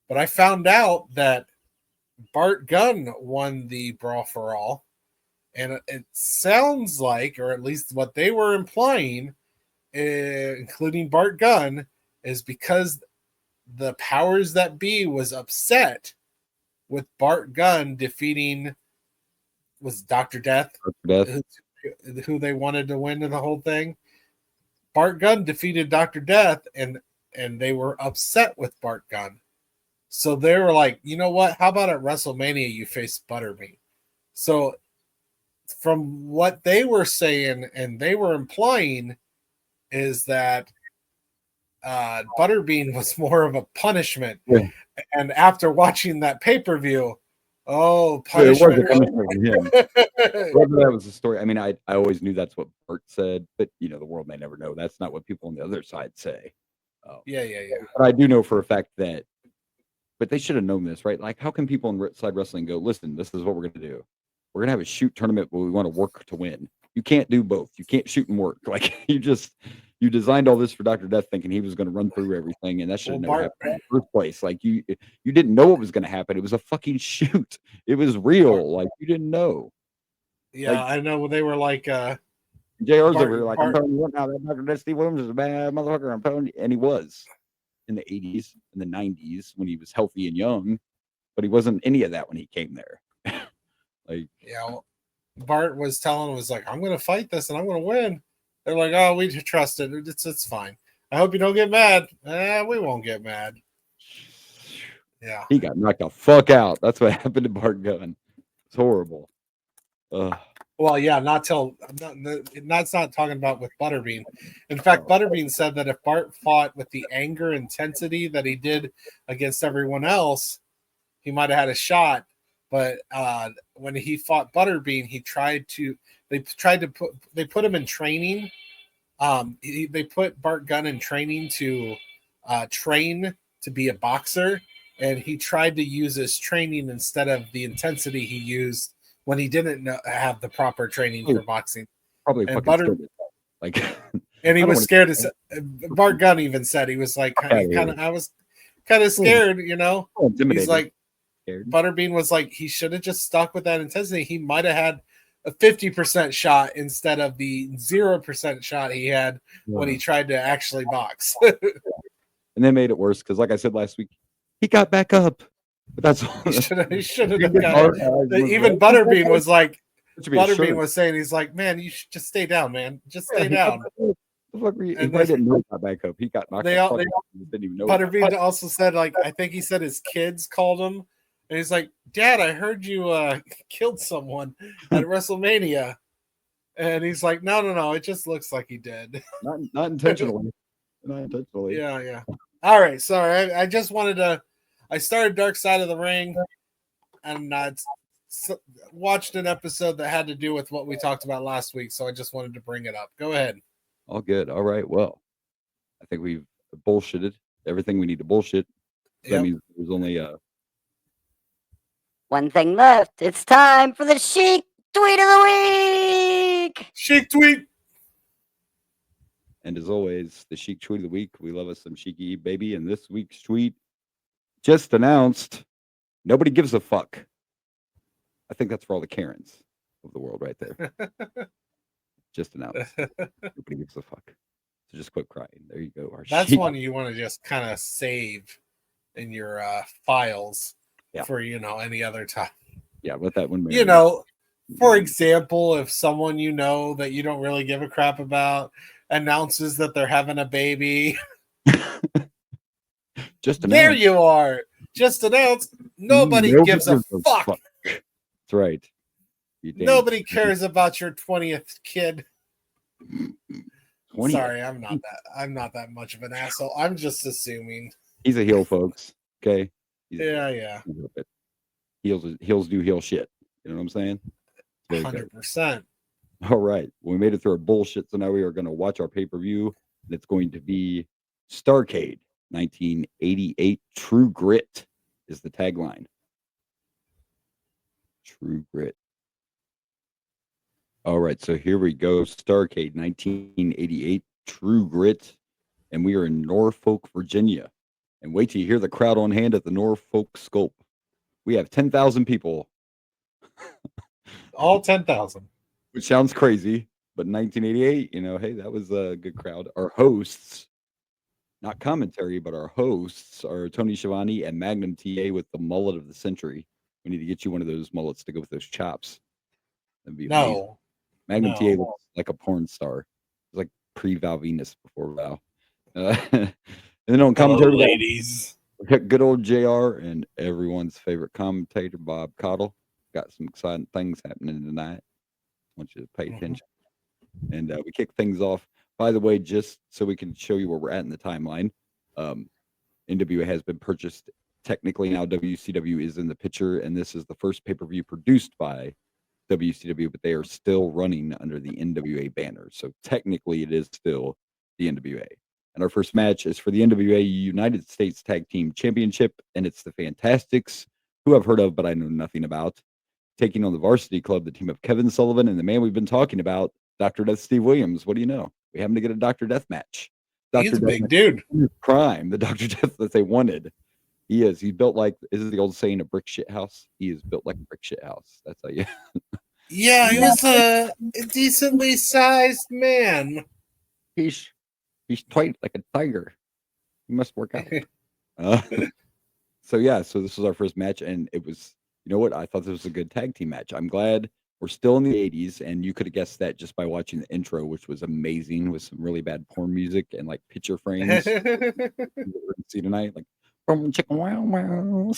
But I found out that Bart Gunn won the Brawl for All. And it sounds like, or at least what they were implying, including Bart Gunn, is because the powers that be was upset with Bart Gunn defeating Dr. Death, who they wanted to win in the whole thing. Bart Gunn defeated Dr. Death, and they were upset with Bart Gunn. So they were like, you know what? How about at WrestleMania you face Butterbean? So from what they were saying and they were implying is that Butterbean was more of a punishment. Yeah. And after watching that pay-per-view, punishment. It wasn't from him. Whether that was the story. I mean, I always knew that's what Bart said, but the world may never know. That's not what people on the other side say. Yeah. But I do know for a fact that, but they should have known this, right? Like, how can people in side wrestling go, listen, this is what we're going to do. We're going to have a shoot tournament, but we want to work to win. You can't do both. You can't shoot and work. Like, you designed all this for Dr. Death thinking he was going to run through everything, and that should have never happened in the first place. Like, you didn't know what was going to happen. It was a fucking shoot. It was real. Like, you didn't know. Yeah, like, I know. They were like, JR's over here like, I'm telling you what now, that Dr. Death Steve Williams is a bad motherfucker. I'm telling you. And he was in the 80s and the 90s when he was healthy and young, but he wasn't any of that when he came there. Bart was like, I'm going to fight this and I'm going to win. They're like, oh, we trust it. It's fine. I hope you don't get mad. We won't get mad. Yeah. He got knocked the fuck out. That's what happened to Bart Gunn. It's horrible. Well, yeah, that's not talking about with Butterbean. In fact, Butterbean said that if Bart fought with the anger intensity that he did against everyone else, he might have had a shot. But when he fought Butterbean, they put him in training They put Bart Gunn in training to train to be a boxer, and he tried to use his training instead of the intensity he used when he didn't have the proper training for boxing. Probably and fucking scared it. Like, and he I don't was wanna- scared to. Bart Gunn even said he was like kind of. I was kind of scared, you know. Oh, intimidated. He's like, Scared. Butterbean was like, he should have just stuck with that intensity. He might have had a 50% shot instead of the 0% shot he had when he tried to actually box. And they made it worse because, like I said last week, he got back up. But that's all. He should have got it. Even Butterbean was like, Butterbean was saying, he's like, man, you should just stay down, man. Just stay down. He didn't know he got back up. He got knocked out. Didn't even know. Butterbean also said, like, I think he said his kids called him. And he's like, Dad, I heard you killed someone at WrestleMania. And he's like, no. It just looks like he did. Not intentionally. Not intentionally. Yeah. All right. Sorry. I just wanted to. I started Dark Side of the Ring and watched an episode that had to do with what we talked about last week. So I just wanted to bring it up. Go ahead. All good. All right. Well, I think we've bullshitted everything we need to bullshit. So that means there's only one thing left. It's time for the Chic Tweet of the Week. Chic Tweet. And as always, the Chic Tweet of the Week. We love us some Cheeky baby. And this week's tweet just announced, nobody gives a fuck. I think that's for all the Karens of the world right there. Just announced. Nobody gives a fuck. So just quit crying. There you go. That's one you want to just kind of save in your files for, any other time. Yeah, let that one. For example, if someone that you don't really give a crap about announces that they're having a baby. Just announced. There you are. Just announced. Nobody gives a fuck. That's right. Nobody cares about your 20th kid. 20th. Sorry, I'm not that much of an asshole. I'm just assuming. He's a heel, folks. Okay. Yeah. Heels do heel shit. You know what I'm saying? 100%. All right. Well, we made it through our bullshit, so now we are going to watch our pay-per-view, and it's going to be Starrcade 1988. True Grit is the tagline. True Grit. All right, so here we go. Starrcade 1988. True Grit, and we are in Norfolk, Virginia. And wait till you hear the crowd on hand at the Norfolk Scope. We have 10,000 people. All 10,000. Which sounds crazy, but in 1988, hey, that was a good crowd. Our hosts, not commentary, but our hosts are Tony Schiavone and Magnum TA with the mullet of the century. We need to get you one of those mullets to go with those chops. That'd be amazing. Magnum TA looks like a porn star. It's like pre-Val Venus before Val. And then on commentary, ladies. Good old JR and everyone's favorite commentator, Bob Cottle. Got some exciting things happening tonight. I want you to pay attention. And we kick things off. By the way, just so we can show you where we're at in the timeline, NWA has been purchased. Technically now WCW is in the picture, and this is the first pay-per-view produced by WCW, but they are still running under the NWA banner. So technically it is still the NWA. And our first match is for the NWA United States Tag Team Championship, and it's the Fantastics, who I've heard of, but I know nothing about, taking on the Varsity Club, the team of Kevin Sullivan and the man we've been talking about, Dr. Death Steve Williams. What do you know? We happen to get a Dr. Death match. He's a big dude. Prime, the Dr. Death that they wanted. He is. He's built like, is the old saying, a brick shit house? He is built like a brick shit house. That's how you. Yeah, he was a decently sized man. He's tight like a tiger. He must work out. So this was our first match, and it was, you know what? I thought this was a good tag team match. I'm glad we're still in the 80s, and you could have guessed that just by watching the intro, which was amazing with some really bad porn music and like picture frames. We're gonna see tonight, like chicken wow wow,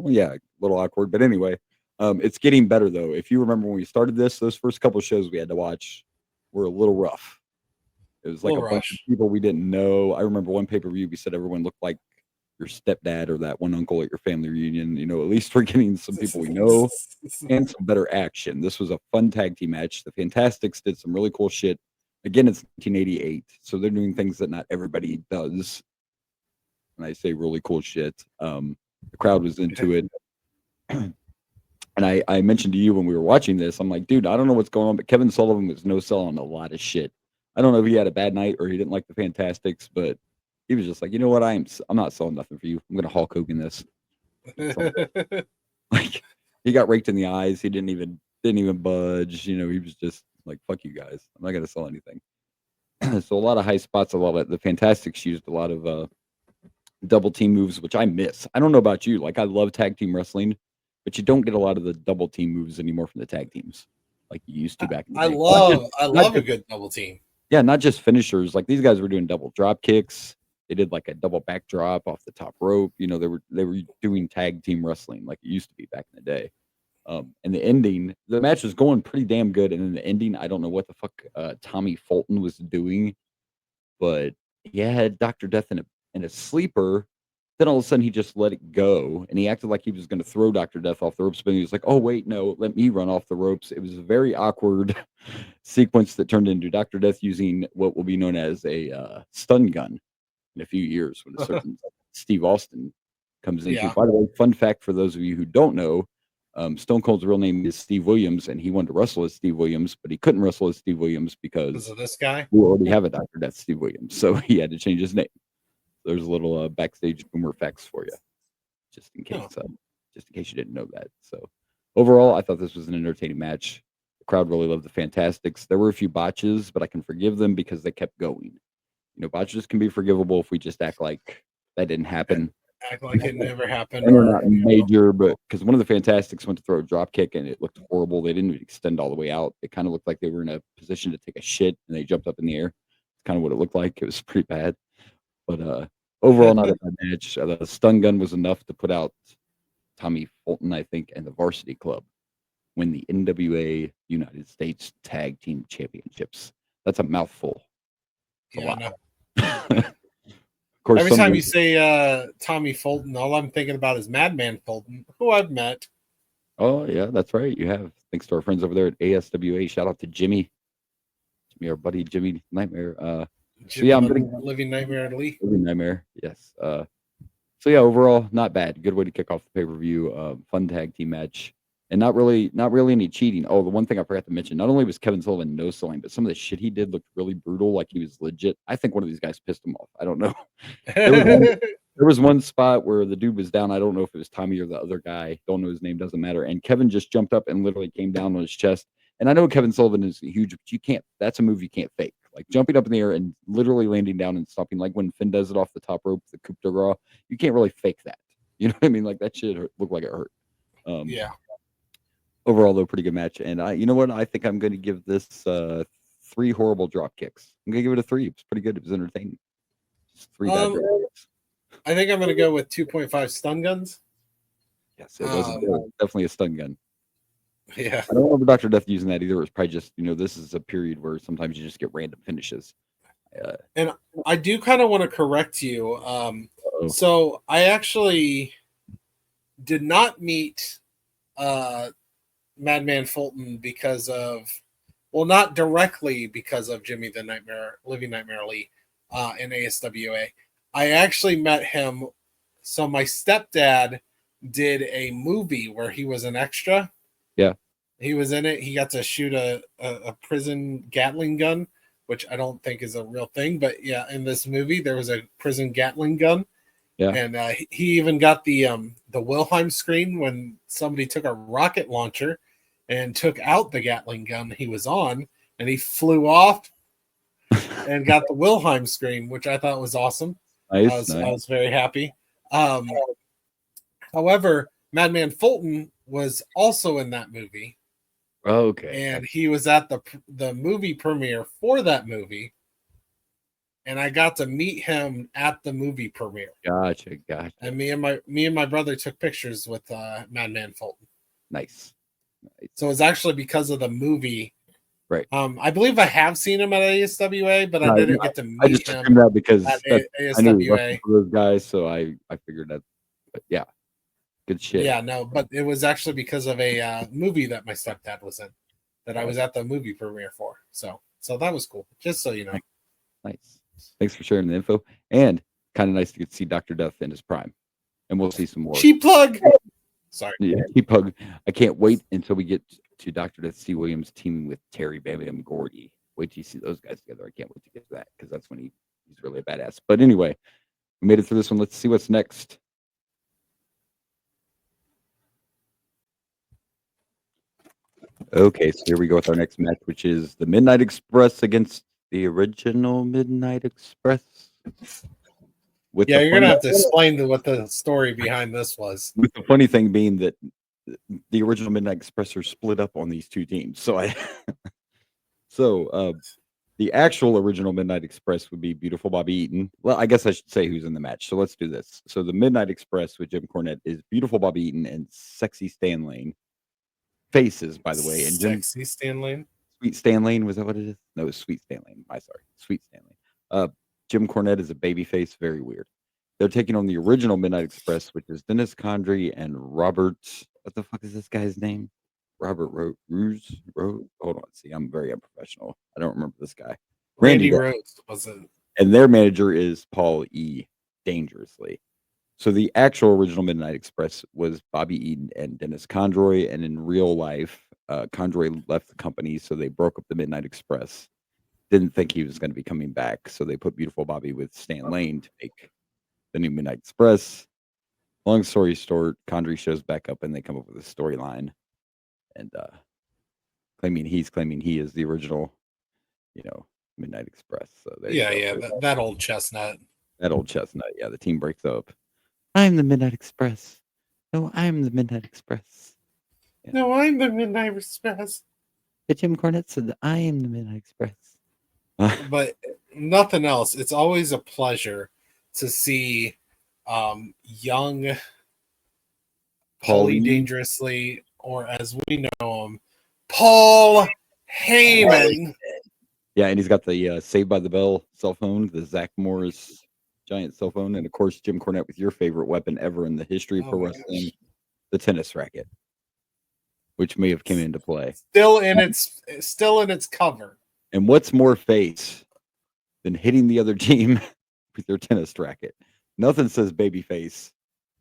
yeah, a little awkward, but anyway, it's getting better though. If you remember when we started this, those first couple shows we had to watch were a little rough. It was like a bunch of people we didn't know. I remember one pay-per-view we said everyone looked like your stepdad or that one uncle at your family reunion. At least we're getting some people we know and some better action. This was a fun tag team match. The Fantastics did some really cool shit. Again, it's 1988, so they're doing things that not everybody does. And I say really cool shit. The crowd was into it. And I mentioned to you when we were watching this, I'm like, dude, I don't know what's going on, but Kevin Sullivan was no sell on a lot of shit. I don't know if he had a bad night or he didn't like the Fantastics, but he was just like, you know what, I'm not selling nothing for you. I'm gonna Hulk Hogan this. Like, he got raked in the eyes. He didn't even budge. He was just like, fuck you guys. I'm not gonna sell anything. So a lot of high spots, a lot of the Fantastics used a lot of double team moves, which I miss. I don't know about you. Like, I love tag team wrestling, but you don't get a lot of the double team moves anymore from the tag teams like you used to back in the day. I love a good double team. Yeah, not just finishers. Like, these guys were doing double drop kicks. They did like a double backdrop off the top rope. They were doing tag team wrestling like it used to be back in the day. And the ending, the match was going pretty damn good. And in the ending, I don't know what the fuck Tommy Fulton was doing, but he had Dr. Death in a sleeper. Then all of a sudden he just let it go, and he acted like he was going to throw Dr. Death off the ropes, but he was like, oh, wait, no, let me run off the ropes. It was a very awkward sequence that turned into Dr. Death using what will be known as a stun gun in a few years when a certain Steve Austin comes into. By the way, fun fact for those of you who don't know, Stone Cold's real name is Steve Williams, and he wanted to wrestle as Steve Williams, but he couldn't wrestle as Steve Williams because of this guy. We already have a Dr. Death Steve Williams, so he had to change his name. There's a little backstage boomer facts for you, just in case you didn't know that. So overall, I thought this was an entertaining match. The crowd really loved the Fantastics. There were a few botches, but I can forgive them because they kept going. Botches can be forgivable if we just act like that didn't happen. Act like it never happened. And they're not major, but because one of the Fantastics went to throw a drop kick and it looked horrible. They didn't extend all the way out. It kind of looked like they were in a position to take a shit and they jumped up in the air. It's kind of what it looked like. It was pretty bad. But overall, not a bad match. The stun gun was enough to put out Tommy Fulton, I think, and the Varsity Club win the NWA United States Tag Team Championships. That's a mouthful. It's a lot. Of course, every time you say Tommy Fulton, all I'm thinking about is Madman Fulton, who I've met. Oh, yeah, that's right. You have. Thanks to our friends over there at ASWA. Shout out to Jimmy, our buddy Jimmy Nightmare. Jimmy, I'm Living Nightmare Lee. Living Nightmare, yes. So yeah, overall, not bad. Good way to kick off the pay-per-view. Fun tag team match, and not really any cheating. Oh, the one thing I forgot to mention: not only was Kevin Sullivan no selling, but some of the shit he did looked really brutal, like he was legit. I think one of these guys pissed him off. I don't know. There was one spot where the dude was down. I don't know if it was Tommy or the other guy. Don't know his name. Doesn't matter. And Kevin just jumped up and literally came down on his chest. And I know Kevin Sullivan is huge, but you can't. That's a move you can't fake. Like jumping up in the air and literally landing down and stopping, like when Finn does it off the top rope, the coup de grace. You can't really fake that. You know what I mean? Like that shit looked like it hurt. Yeah. Overall, though, pretty good match. And you know what? I think I'm going to give this 3 horrible drop kicks. I'm going to give it a 3. It was pretty good. It was entertaining. Just 3 bad drop kicks. I think I'm going to go with 2.5 stun guns. Yes, it was definitely a stun gun. Yeah. I don't remember Dr. Death using that either. It was probably just, this is a period where sometimes you just get random finishes. And I do kind of want to correct you. So I actually did not meet Madman Fulton because of, well, not directly because of Jimmy the Nightmare, Living Nightmare Lee in ASWA. I actually met him. So my stepdad did a movie where he was an extra. Yeah. He was in it. He got to shoot a prison Gatling gun, which I don't think is a real thing. But yeah, in this movie, there was a prison Gatling gun. Yeah. And he even got the Wilhelm screen when somebody took a rocket launcher and took out the Gatling gun he was on, and he flew off and got the Wilhelm screen, which I thought was awesome. Nice, I was very happy. However, Madman Fulton was also in that movie. Okay. And he was at the movie premiere for that movie. And I got to meet him at the movie premiere. Gotcha. And me and my brother took pictures with Madman Fulton. Nice. So it's actually because of the movie Right. I believe I have seen him at ASWA, but I didn't get to I just meet took him him out because at I knew he ASWA. wrestled for those guys, so I figured that. But yeah, good shit. Yeah, no, but it was actually because of a movie that my stepdad was in that I was at the movie premiere for. So that was cool. Just so you know. Nice. Thanks for sharing the info, and kind of nice to get to see Dr. Death in his prime, and we'll see some more. Cheap plug. Sorry. Yeah, Peacock. I can't wait until we get to Dr. Death C. Williams teaming with Terry Bam Bam Gordy. Wait till you see those guys together. I can't wait to get to that because that's when he's really a badass. But anyway, we made it through this one. Let's see what's next. Okay, so here we go with our next match, which is the Midnight Express against the original Midnight Express. Yeah, you're gonna have to explain what the story behind this was. With the funny thing being that the original Midnight Express are split up on these two teams. So the actual original Midnight Express would be Beautiful Bobby Eaton. Well, I guess I should say who's in the match. So let's do this. So the Midnight Express with Jim Cornette is Beautiful Bobby Eaton and Sexy Stan Lane. Faces, by the way. And Sexy Stan Lane? Sweet Stan Lane, was that what it is? No, it's Sweet Stan Lane. Sweet Stan Lane. Jim Cornette is a babyface, very weird. They're taking on the original Midnight Express, which is Dennis Condrey and Robert. What the fuck is this guy's name? Robert Rose. Hold on. See, I'm very unprofessional. I don't remember this guy. Randy Rhodes was it? And their manager is Paul E. Dangerously. So the actual original Midnight Express was Bobby Eaton and Dennis Condroy, and in real life, Condroy left the company, so they broke up the Midnight Express. Didn't think he was going to be coming back, so they put Beautiful Bobby with Stan Lane to make the new Midnight Express. Long story short, Condrey shows back up, and they come up with a storyline, and claiming he is the original, Midnight Express. So that old chestnut. That old chestnut. Yeah, the team breaks up. I'm the Midnight Express. No, I'm the Midnight Express. Yeah. No, I'm the Midnight Express. But Jim Cornette said that I am the Midnight Express. But nothing else. It's always a pleasure to see young Paulie Dangerously, or as we know him, Paul Heyman. Yeah, and he's got the Saved by the Bell cell phone, the Zach Morris giant cell phone, and of course Jim Cornette with your favorite weapon ever in the history of pro wrestling, the tennis racket, which may have came into play. Still in its cover. And what's more face than hitting the other team with your tennis racket? Nothing says baby face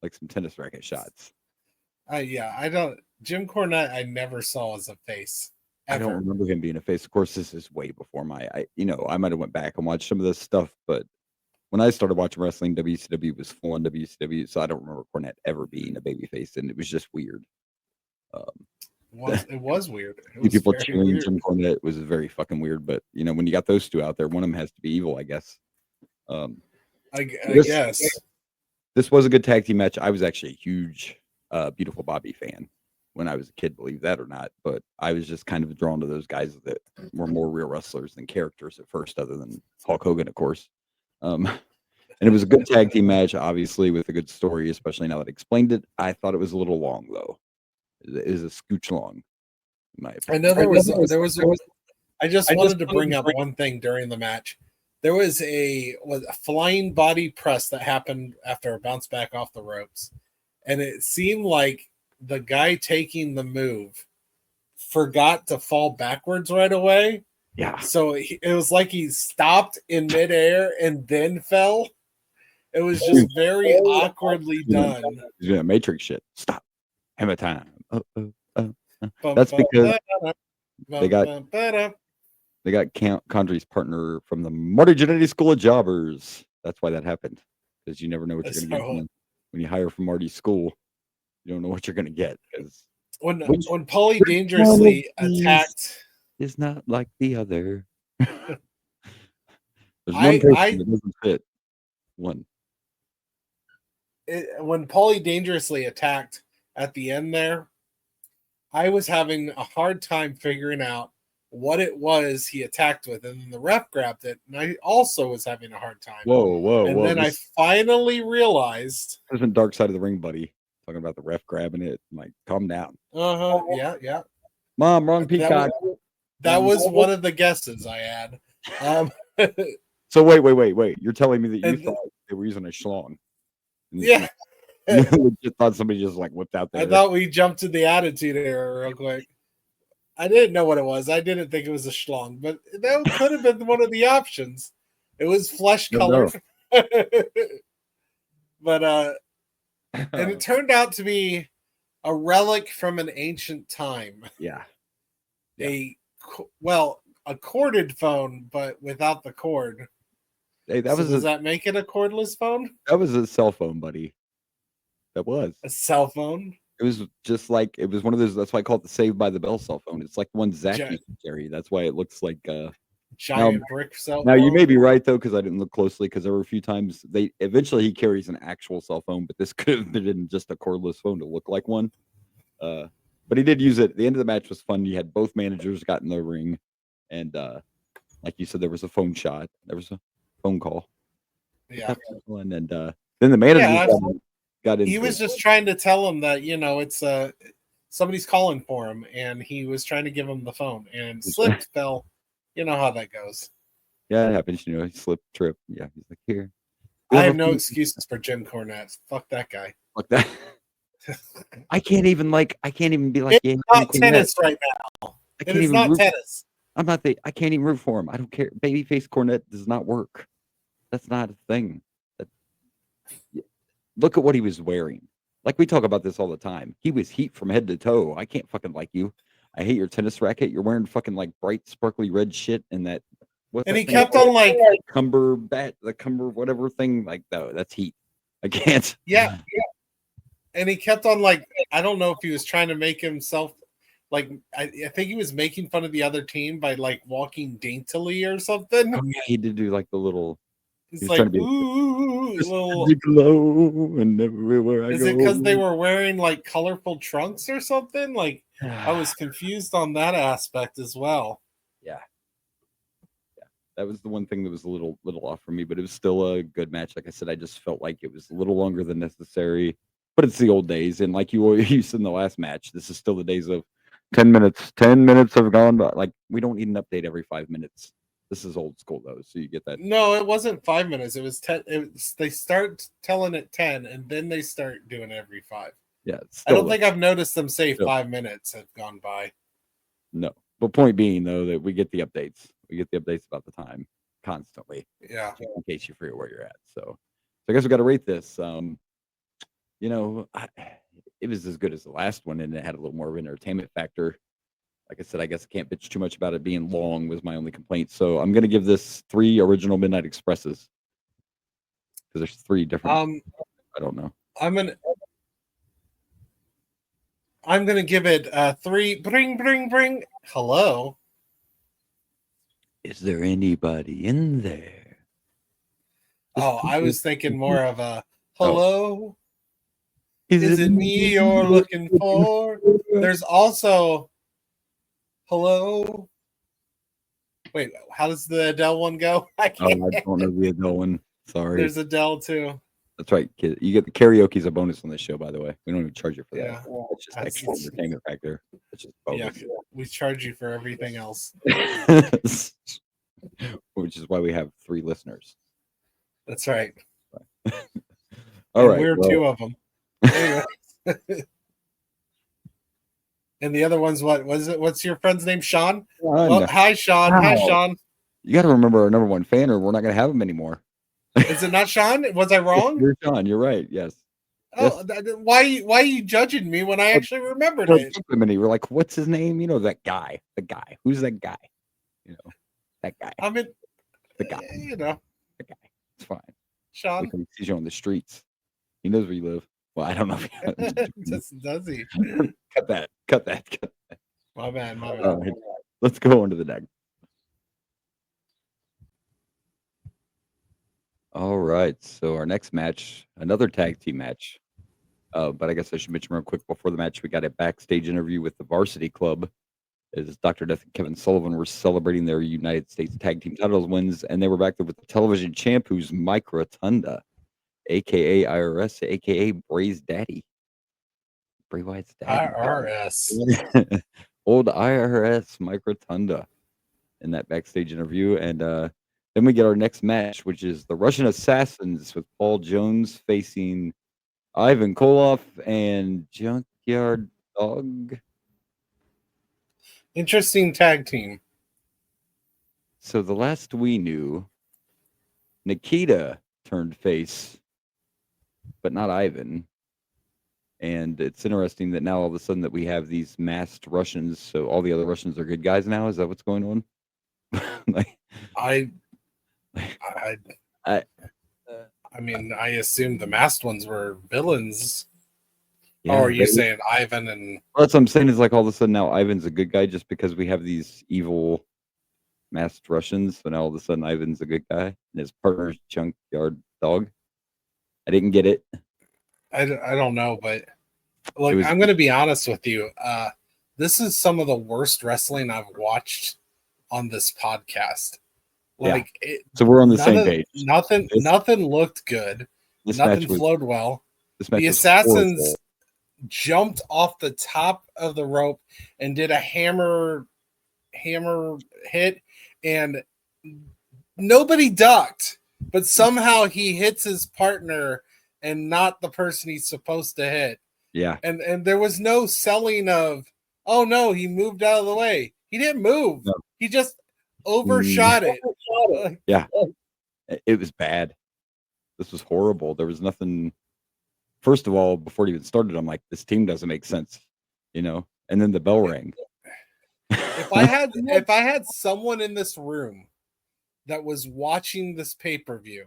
like some tennis racket shots. Jim Cornette I never saw as a face. Ever. I don't remember him being a face. Of course, this is way before I might have went back and watched some of this stuff, but when I started watching wrestling, WCW was full on WCW, so I don't remember Cornette ever being a babyface, and it was just weird. It was weird. People cheering Jim Cornette was very fucking weird, but when you got those two out there, one of them has to be evil, I guess. I guess this was a good tag team match. I was actually a huge Beautiful Bobby fan when I was a kid, believe that or not, but I was just kind of drawn to those guys that were more real wrestlers than characters at first, other than Hulk Hogan, of course. And it was a good tag team match, obviously, with a good story, especially now that I explained it. I thought it was a little long, though. It is a scooch long, in my opinion. I know there was. I just wanted to bring up one thing during the match. There was a flying body press that happened after a bounce back off the ropes, and it seemed like the guy taking the move forgot to fall backwards right away. Yeah. So it was like he stopped in midair and then fell. It was just very awkwardly done. He's doing Matrix shit. Stop. Hammer time. That's because they got Condrey's partner from the Marty Jannetty School of Jobbers. That's why that happened. Because you never know what you're going to get when you hire from Marty's school. You don't know what you're going to get. When Paulie Dangerously attacked. Is not like the other. There's one person that doesn't fit. One. When Paulie Dangerously attacked at the end there, I was having a hard time figuring out what it was he attacked with, and then the ref grabbed it, and I also was having a hard time. Whoa! And then I finally realized. There's been Dark Side of the Ring, buddy. Talking about the ref grabbing it. I'm like, calm down. Yeah. Mom, wrong Peacock. That was one of the guesses I had. So wait. You're telling me that you And- thought they were using a schlong? Yeah. You just thought somebody just like whipped out there. I thought we jumped to the attitude era real quick. I didn't know what it was. I didn't think it was a schlong, but that could have been one of the options. It was flesh colored. But and it turned out to be a relic from an ancient time. Yeah. A corded phone, but without the cord. Hey, Does that make it a cordless phone? That was a cell phone, buddy. That was a cell phone. It was just like it was one of those. That's why I call it the Saved by the Bell cell phone. It's like the one Zach used to carry. That's why it looks like giant brick cell phone. Now you may be right though, because I didn't look closely. Because there were a few times eventually he carries an actual cell phone, but this could have been just a cordless phone to look like one. But he did use it. The end of the match was fun. You had both managers got in the ring, and like you said, there was a phone shot. There was a phone call. Yeah. And then the manager got in. He was just trying to tell him that it's somebody's calling for him, and he was trying to give him the phone and slipped, fell. You know how that goes. Yeah, it happens. He slipped, trip. Yeah, he's like, here. I have no excuses for Jim Cornette. Fuck that guy. Fuck that. I can't even be like, it's not tennis right now. It is not tennis. I can't even root for him. I don't care. Babyface Cornette does not work. That's not a thing. Look at what he was wearing. Like we talk about this all the time. He was heat from head to toe. I can't fucking like you. I hate your tennis racket. You're wearing fucking like bright, sparkly red shit and that. And he kept on like the cumber whatever thing like that's heat. I can't. Yeah. And he kept on like, I don't know if he was trying to make himself like, I think he was making fun of the other team by like walking daintily or something. Oh, yeah, he did do like the little. It's like, ooh, glow and everywhere I go. Is it because they were wearing like colorful trunks or something? Like, I was confused on that aspect as well. Yeah. That was the one thing that was a little off for me, but it was still a good match. Like I said, I just felt like it was a little longer than necessary. But it's the old days, and like you used in the last match, this is still the days of 10 minutes. 10 minutes have gone by. Like, we don't need an update every 5 minutes. This is old school, though, so you get that. No, it wasn't 5 minutes. It was 10. They start telling it 10, and then they start doing it every 5. Yeah. I don't think I've noticed them say 5 minutes have gone by. No. But point being, though, that we get the updates. We get the updates about the time constantly. Yeah. In case you forget where you're at. So I guess we got to rate this. It was as good as the last one, and it had a little more of an entertainment factor. Like I said, I guess I can't bitch too much about it being long was my only complaint. So I'm going to give this 3 original Midnight Expresses because there's 3 different. I don't know. I'm gonna give it 3. Bring. Hello. Is there anybody in there? Oh, I was thinking more of a hello. Is it me you're looking for? There's also hello. Wait, how does the Adele one go? I don't know the Adele one. Sorry. There's Adele too. That's right, kid. You get the karaoke as a bonus on this show, by the way. We don't even charge you for that. Yeah. It's just extra entertainment factor. It's just bonus. Yeah, we charge you for everything else. Which is why we have 3 listeners. That's right. All right. We're 2 of them. Anyway. And the other one's what was it? What's your friend's name? Sean? Oh, hi, Sean. Wow. Hi, Sean. You got to remember our number 1 fan, or we're not going to have him anymore. Is it not Sean? Was I wrong? You're Sean. You're right. Yes. Oh, yes. Why are you judging me when I actually remembered it? We're like, what's his name? That guy. The guy. Who's that guy? That guy. I mean, the guy. The guy. It's fine. Sean. He sees you on the streets. He knows where you live. Well, I don't know. Does he? Cut that. My bad. Right. Let's go on to the deck. All right. So our next match, another tag team match. But I guess I should mention real quick before the match, we got a backstage interview with the Varsity Club. As Dr. Death and Kevin Sullivan were celebrating their United States Tag Team titles wins, and they were back there with the television champ, who's Mike Rotunda, a.k.a. IRS, a.k.a. Bray's daddy. Bray Wyatt's daddy. IRS. Old IRS, Mike Rotunda. in that backstage interview. And then we get our next match, which is the Russian Assassins with Paul Jones facing Ivan Koloff and Junkyard Dog. Interesting tag team. So the last we knew, Nikita turned face, but not Ivan. And it's interesting that now all of a sudden that we have these masked Russians, so all the other Russians are good guys now. Is that what's going on? Like, I I mean, I assumed the masked ones were villains. yeah, Or are you they- saying Ivan and well, that's what I'm saying is like all of a sudden now Ivan's a good guy just because we have these evil masked Russians. So now all of a sudden Ivan's a good guy and his partner's Junkyard Dog. I didn't get it. I don't know, but look, was- I'm going to be honest with you. This is some of the worst wrestling I've watched on this podcast. Yeah. Like, So we're on the none same of- page. Nothing looked good. This Nothing match was flowed well. this match The was Assassins horrible. jumped off the top of the rope and did a hammer hit, and nobody ducked, but somehow he hits his partner and not the person he's supposed to hit. Yeah. And there was no selling of, oh no, he moved out of the way. He didn't move. No. He just overshot it. It was bad. This was horrible. There was nothing. First of all, before it even started, I'm like, this team doesn't make sense, And then the bell rang. If I had someone in this room that was watching this pay-per-view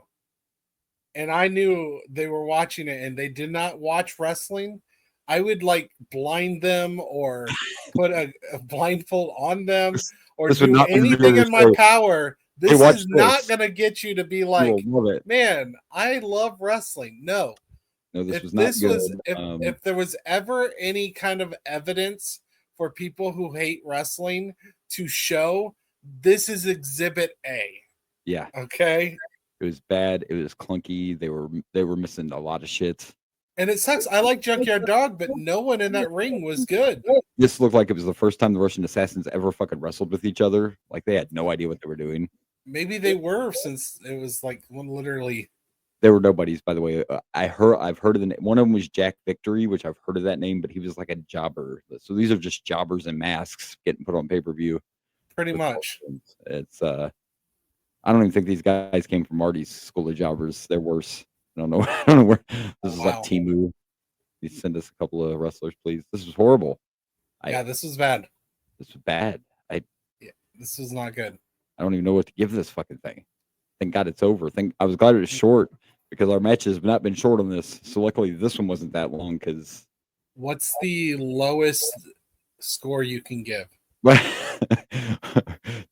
and I knew they were watching it and they did not watch wrestling, I would like blind them or put a blindfold on them or This would do not be the anything video in my show. power. Hey, This watch is not this. going to get you to be You like, will love it. man, I love wrestling. No. No, this If was not good. if there was ever any kind of evidence for people who hate wrestling to show, this is exhibit A. Yeah, Okay. it was bad. It was clunky. They were missing a lot of shit. And it sucks. I like Junkyard Dog, but no one in that ring was good. This looked like it was the first time the Russian Assassins ever fucking wrestled with each other. Like they had no idea what they were doing. Maybe they were, since it was like one literally. They were nobodies, by the way. I've heard of the name. One of them was Jack Victory, which I've heard of that name, but he was like a jobber. So these are just jobbers in masks getting put on pay-per-view. Pretty much. It's I don't even think these guys came from Marty's School of Jobbers. They're worse. I don't know. I don't know where this is. Wow. Like Timu. You send us a couple of wrestlers, please. This was horrible. Yeah, this was bad. This was bad. This was not good. I don't even know what to give this fucking thing. Thank God it's over. I was glad it was short because our matches have not been short on this. So luckily this one wasn't that long because What's the lowest score you can give?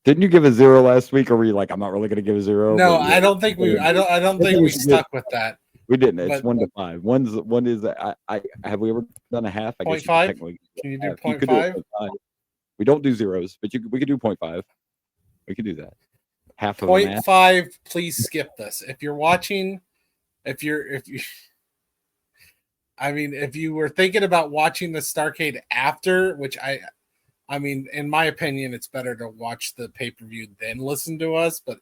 didn't you give a 0 last week, or were you like, I'm not really gonna give a 0? No, But, yeah, I don't think we. I don't think we stuck with that. we didn't. It's but- 1 to 5. One is I have we ever done a half? I guess you could 0.5? technically Can you do half. You could do a 0.5? 0.5. We don't do zeros, but we could do 0.5. We could do that. Half of a half. 0.5. Please skip this. If you're watching, if you, I mean, if you were thinking about watching the Starrcade after, which I mean, in my opinion, it's better to watch the pay-per-view then listen to us. But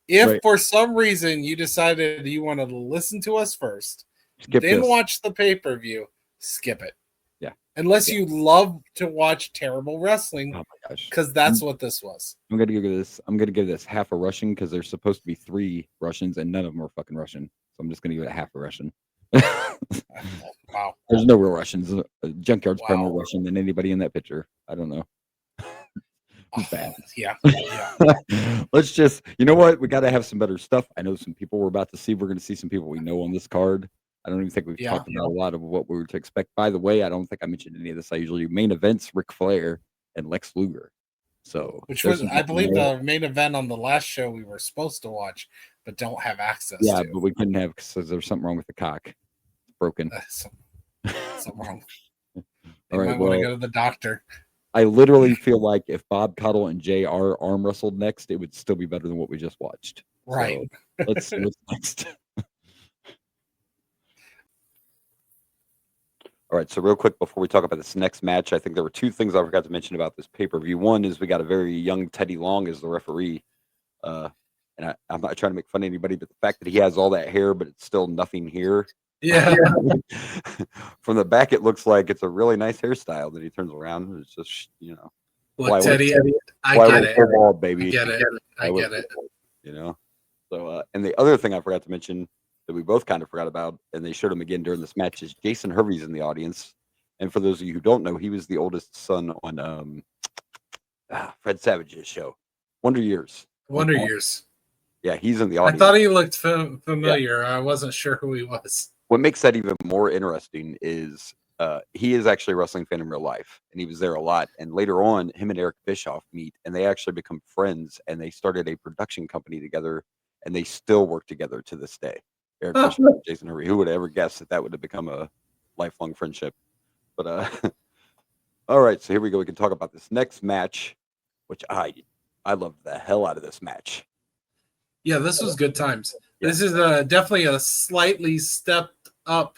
if Right. for some reason you decided you wanted to listen to us first, Skip then this. watch the pay-per-view, skip it. Yeah. Unless you love to watch terrible wrestling, Oh my gosh. because that's what this was. I'm gonna give this half a Russian because there's supposed to be 3 Russians and none of them are fucking Russian. So I'm just gonna give it a half a Russian. Wow. There's no real Russians. Junkyard's probably more Wow. Russian than anybody in that picture. I don't know. It's bad. Yeah. Let's just, you know what? We got to have some better stuff. I know some people we're about to see. We're going to see some people we know on this card. I don't even think we've Yeah. talked about a lot of what we were to expect. By the way, I don't think I mentioned any of this. I usually do main events, Ric Flair and Lex Luger. So, Which there's was, some I believe, more. the main event on the last show we were supposed to watch, but don't have access Yeah, to. but we couldn't have because there's something wrong with the cock. It's broken. Something wrong. They All right, might want to well, go to the doctor. I literally feel like if Bob Cottle and JR arm wrestled next, it would still be better than what we just watched. Right. So let's see what's next. All right, so real quick before we talk about this next match, I think there were two things I forgot to mention about this pay-per-view. One is we got a very young Teddy Long as the referee. And I'm not trying to make fun of anybody, but the fact that he has all that hair, but it's still nothing here. Yeah. From the back, it looks like it's a really nice hairstyle. That he turns around, it's just Look, Teddy, I get it. Bald, baby. I get it. I get it. So, and the other thing I forgot to mention that we both kind of forgot about, and they showed him again during this match, is Jason Hervey's in the audience. And for those of you who don't know, he was the oldest son on Fred Savage's show, Wonder Years. Wonder Years. Yeah, he's in the audience. I thought he looked familiar. Yeah. I wasn't sure who he was. What makes that even more interesting is he is actually a wrestling fan in real life, and he was there a lot. And later on, him and Eric Bischoff meet, and they actually become friends, and they started a production company together, and they still work together to this day. Eric Bischoff and Jason Hervey. Who would have ever guessed that would have become a lifelong friendship? But all right, so here we go. We can talk about this next match, which I love the hell out of this match. Yeah, this was good times. Yeah. This is definitely a slightly stepped up.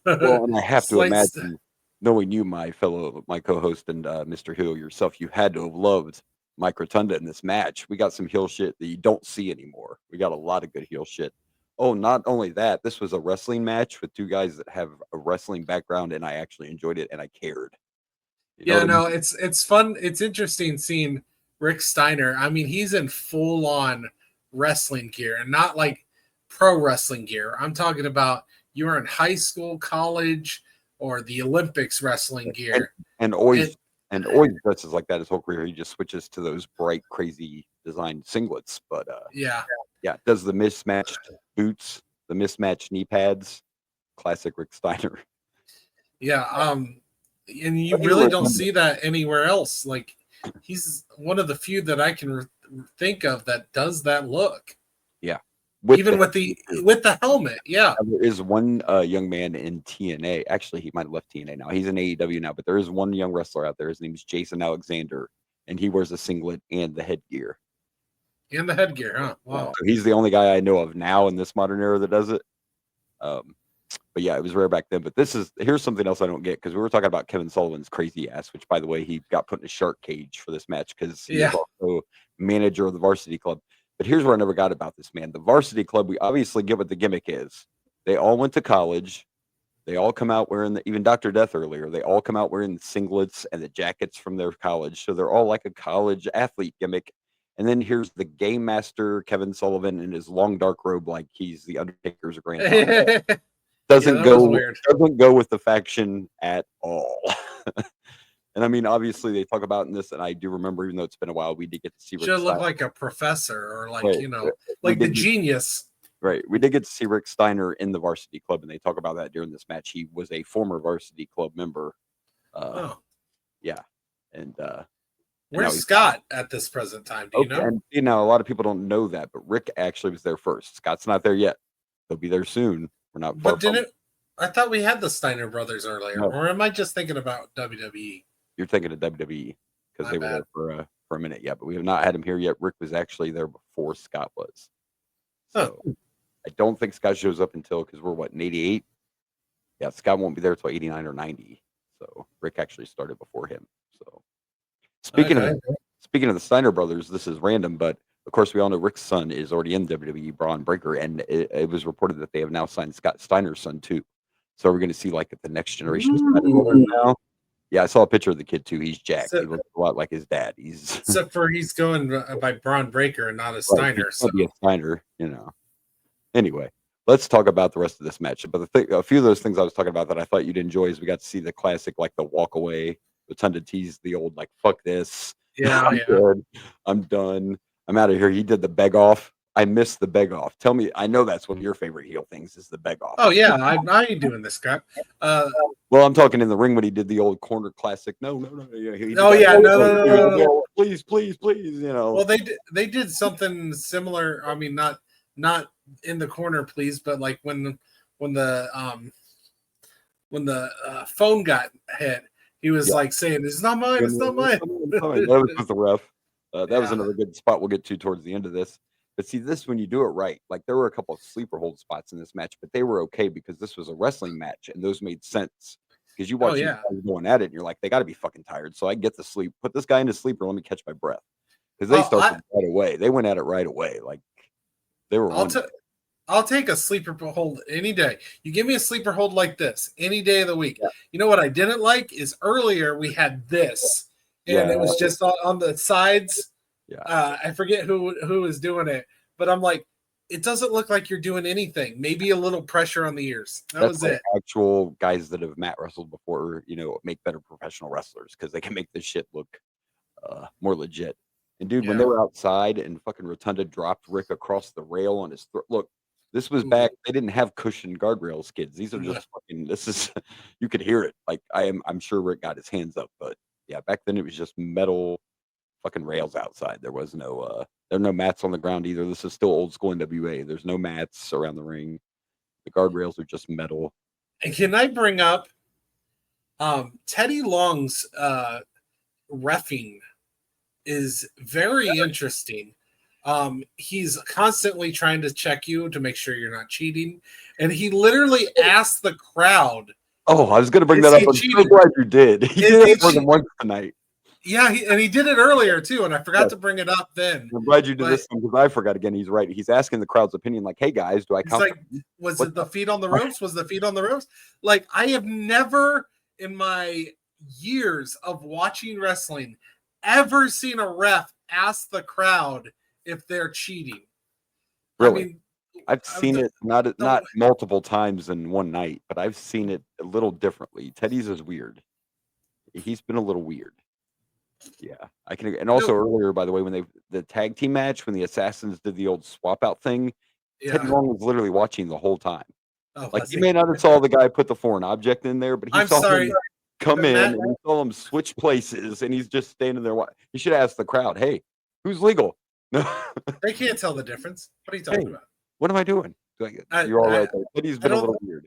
Well, and I have to imagine, knowing you, my co-host, and Mr. Hill yourself, you had to have loved Mike Rotunda in this match. We got some heel shit that you don't see anymore. We got a lot of good heel shit. Oh, not only that, this was a wrestling match with two guys that have a wrestling background, and I actually enjoyed it, and I cared. It's fun. It's interesting seeing Rick Steiner. I mean, he's in full-on wrestling gear and not like pro wrestling gear. I'm talking about you're in high school, college, or the Olympics wrestling gear. And always dresses like that his whole career. He just switches to those bright, crazy designed singlets. But yeah, does the mismatched boots, the mismatched knee pads, classic Rick Steiner. Yeah, and you really don't see that anywhere else. Like, he's one of the few that I can think of that does that look. Yeah, with the helmet. Yeah, there is one young man in TNA. Actually, he might have left TNA now. He's in AEW now, but there is one young wrestler out there. His name is Jason Alexander, and he wears a singlet and the headgear. And the headgear, huh? Wow. So he's the only guy I know of now in this modern era that does it. But yeah, it was rare back then. But here's something else I don't get, because we were talking about Kevin Sullivan's crazy ass, which, by the way, he got put in a shark cage for this match because he was also manager of the varsity club. But here's what I never got about this, man. The varsity club, we obviously get what the gimmick is. They all went to college. They all come out wearing even Dr. Death earlier. They all come out wearing singlets and the jackets from their college. So they're all like a college athlete gimmick. And then here's the game master, Kevin Sullivan, in his long dark robe, like he's the Undertaker's grandfather. Doesn't go with the faction at all. And I mean, obviously, they talk about in this, and I do remember, even though it's been a while, we did get to see Rick Should look like a professor or like the genius. Right. We did get to see Rick Steiner in the varsity club, and they talk about that during this match. He was a former varsity club member. Yeah. And where's Scott at this present time? Do you know? And, a lot of people don't know that, but Rick actually was there first. Scott's not there yet. He'll be there soon. We're not far from it. I thought we had the Steiner brothers earlier, or am I just thinking about WWE? You're thinking of WWE because they were there for a minute, but we have not had him here yet. Rick was actually there before Scott was. So I don't think Scott shows up until, because we're in 88? Yeah, Scott won't be there until 89 or 90. So Rick actually started before him. So speaking of the Steiner brothers, this is random, but of course we all know Rick's son is already in WWE, Braun Breaker, and it was reported that they have now signed Scott Steiner's son too. So we're going to see like the next generation now. Yeah, I saw a picture of the kid too. He's jacked. He looks a lot like his dad. Except for he's going by Braun Breaker and not a Steiner. Right, so be a Steiner, Anyway, let's talk about the rest of this match. But a few of those things I was talking about that I thought you'd enjoy is we got to see the classic, like the walk away. Rotunda teased the old like "fuck this." Yeah, good. I'm done. I'm out of here. He did the beg off. I missed the beg off. Tell me, I know that's one of your favorite heel things is the beg off. Oh yeah, I ain't doing this crap. Well, I'm talking in the ring when he did the old corner classic. No. No. Please. Well, they did something similar. I mean, not in the corner, please, but like when the phone got hit, he was like saying, "It's not mine. It's not mine." That was with the ref. That was another good spot we'll get to towards the end of this. But see, this, when you do it right, like there were a couple of sleeper hold spots in this match, but they were okay because this was a wrestling match and those made sense. because you watch these yeah. guys going at it, and you're like, they got to be fucking tired. So I get to sleep. Put this guy into sleep, or let me catch my breath. Because they started right away. They went at it right away. Like they were. I'll take a sleeper hold any day. You give me a sleeper hold like this any day of the week. Yeah. You know what I didn't like is earlier we had this, and it was just on the sides. Yeah. I forget who was doing it, but I'm like, it doesn't look like you're doing anything. Maybe a little pressure on the ears. That's was like it. Actual guys that have mat wrestled before, make better professional wrestlers because they can make this shit look more legit. And dude, when they were outside and fucking Rotunda dropped Rick across the rail on his throat, look, this was back. They didn't have cushioned guardrails, kids. These are just fucking. This is, you could hear it. Like I'm sure Rick got his hands up, but yeah, back then it was just metal, fucking rails outside. There was no, there are no mats on the ground either. This is still old school NWA. There's no mats around the ring. The guardrails are just metal. And can I bring up, Teddy Long's reffing is very interesting. He's constantly trying to check you to make sure you're not cheating. And he literally asked the crowd. Oh, I was going to bring that up. I'm so glad you did. He did it more than once tonight. Yeah, and he did it earlier too, and I forgot to bring it up then. I'm glad you did this one because I forgot again. He's right. He's asking the crowd's opinion, like, "Hey guys, do I count?" Like, was it the feet on the ropes? Was the feet on the ropes? Like, I have never in my years of watching wrestling ever seen a ref ask the crowd if they're cheating. Really? I mean, I've seen it not multiple times in one night, but I've seen it a little differently. Teddy's is weird. He's been a little weird. Yeah, I can. And also earlier, by the way, when the tag team match, when the Assassins did the old swap out thing, Teddy Long was literally watching the whole time. Like you may not have saw the guy put the foreign object in there, but he saw him come in and he saw him switch places, and he's just standing there. He should ask the crowd, "Hey, who's legal?" They can't tell the difference. What are you talking about? What am I doing? You're all right. Teddy's been a little weird.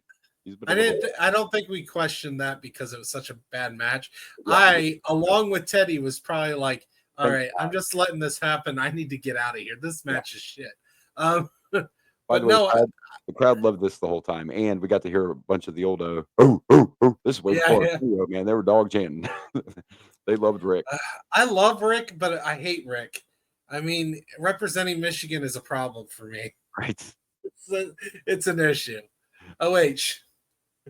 I don't think we questioned that because it was such a bad match. I, along with Teddy, was probably like, all right, I'm just letting this happen. I need to get out of here. This match is shit. By the way, the crowd loved this the whole time, and we got to hear a bunch of the old this is way before man. They were dog chanting. They loved Rick. I love Rick, but I hate Rick. I mean, representing Michigan is a problem for me. Right. It's an issue. OH.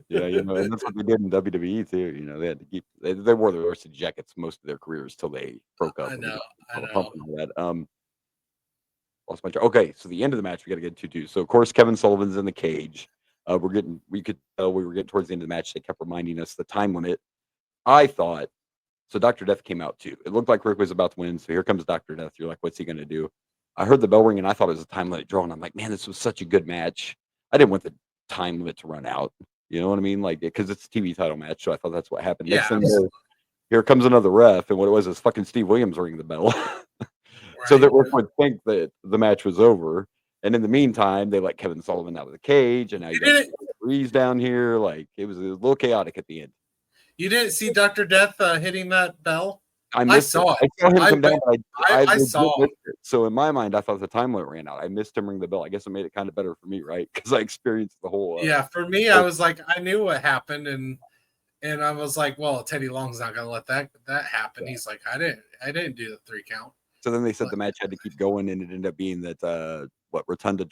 Yeah, and that's what they did in WWE too. They had to keep they wore the varsity jackets most of their careers till they broke up. I know. Lost my job. Okay, so the end of the match we got to get to too. So of course Kevin Sullivan's in the cage. We could tell we were getting towards the end of the match. They kept reminding us the time limit. I thought so. Dr. Death came out too. It looked like Rick was about to win. So here comes Dr. Death. You're like, what's he gonna do? I heard the bell ring and I thought it was a time limit draw. And I'm like, man, this was such a good match. I didn't want the time limit to run out. You know what I mean? Like, because it's a TV title match, so I thought that's what happened. Yeah, here comes another ref, and what it was is fucking Steve Williams ringing the bell, so that Rick would think that the match was over. And in the meantime, they let Kevin Sullivan out of the cage, and now you got Breeze down here. Like, it was a little chaotic at the end. You didn't see Dr. Death hitting that bell? I saw it. I saw him come down. I saw it. So in my mind, I thought the time limit ran out. I missed him ring the bell. I guess it made it kind of better for me, right? Because I experienced the whole. For me, I was like, I knew what happened, and I was like, well, Teddy Long's not going to let that happen. He's like, I didn't do the 3 count. So then they said the match had to keep going, and it ended up being that Rotunda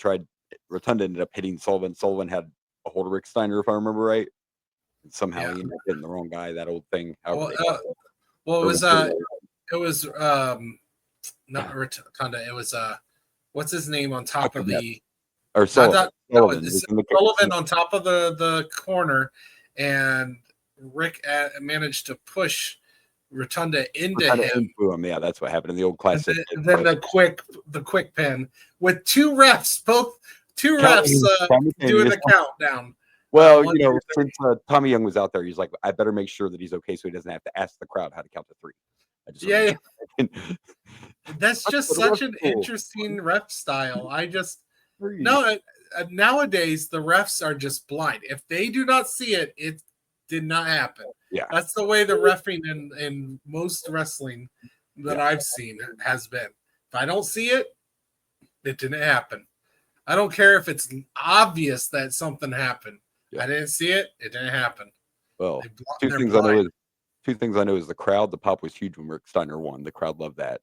ended up hitting Sullivan. Sullivan had a hold of Rick Steiner, if I remember right. And somehow he ended up hitting the wrong guy. That old thing. Well, it was not Rotunda. It was what's his name on top of the Sullivan on top of the corner, and Rick managed to push Rotunda into him. Yeah, that's what happened in the old classic. And then the quick pin with two refs doing the countdown. Well, since Tommy Young was out there, he's like, I better make sure that he's okay so he doesn't have to ask the crowd how to count to 3. That's just such an interesting ref style. Nowadays the refs are just blind. If they do not see it, it did not happen. Yeah, that's the way the reffing in most wrestling that I've seen has been. If I don't see it, it didn't happen. I don't care if it's obvious that something happened. I didn't see it. It didn't happen. Well, They're blind. two things I know is the crowd. The pop was huge when Rick Steiner won. The crowd loved that.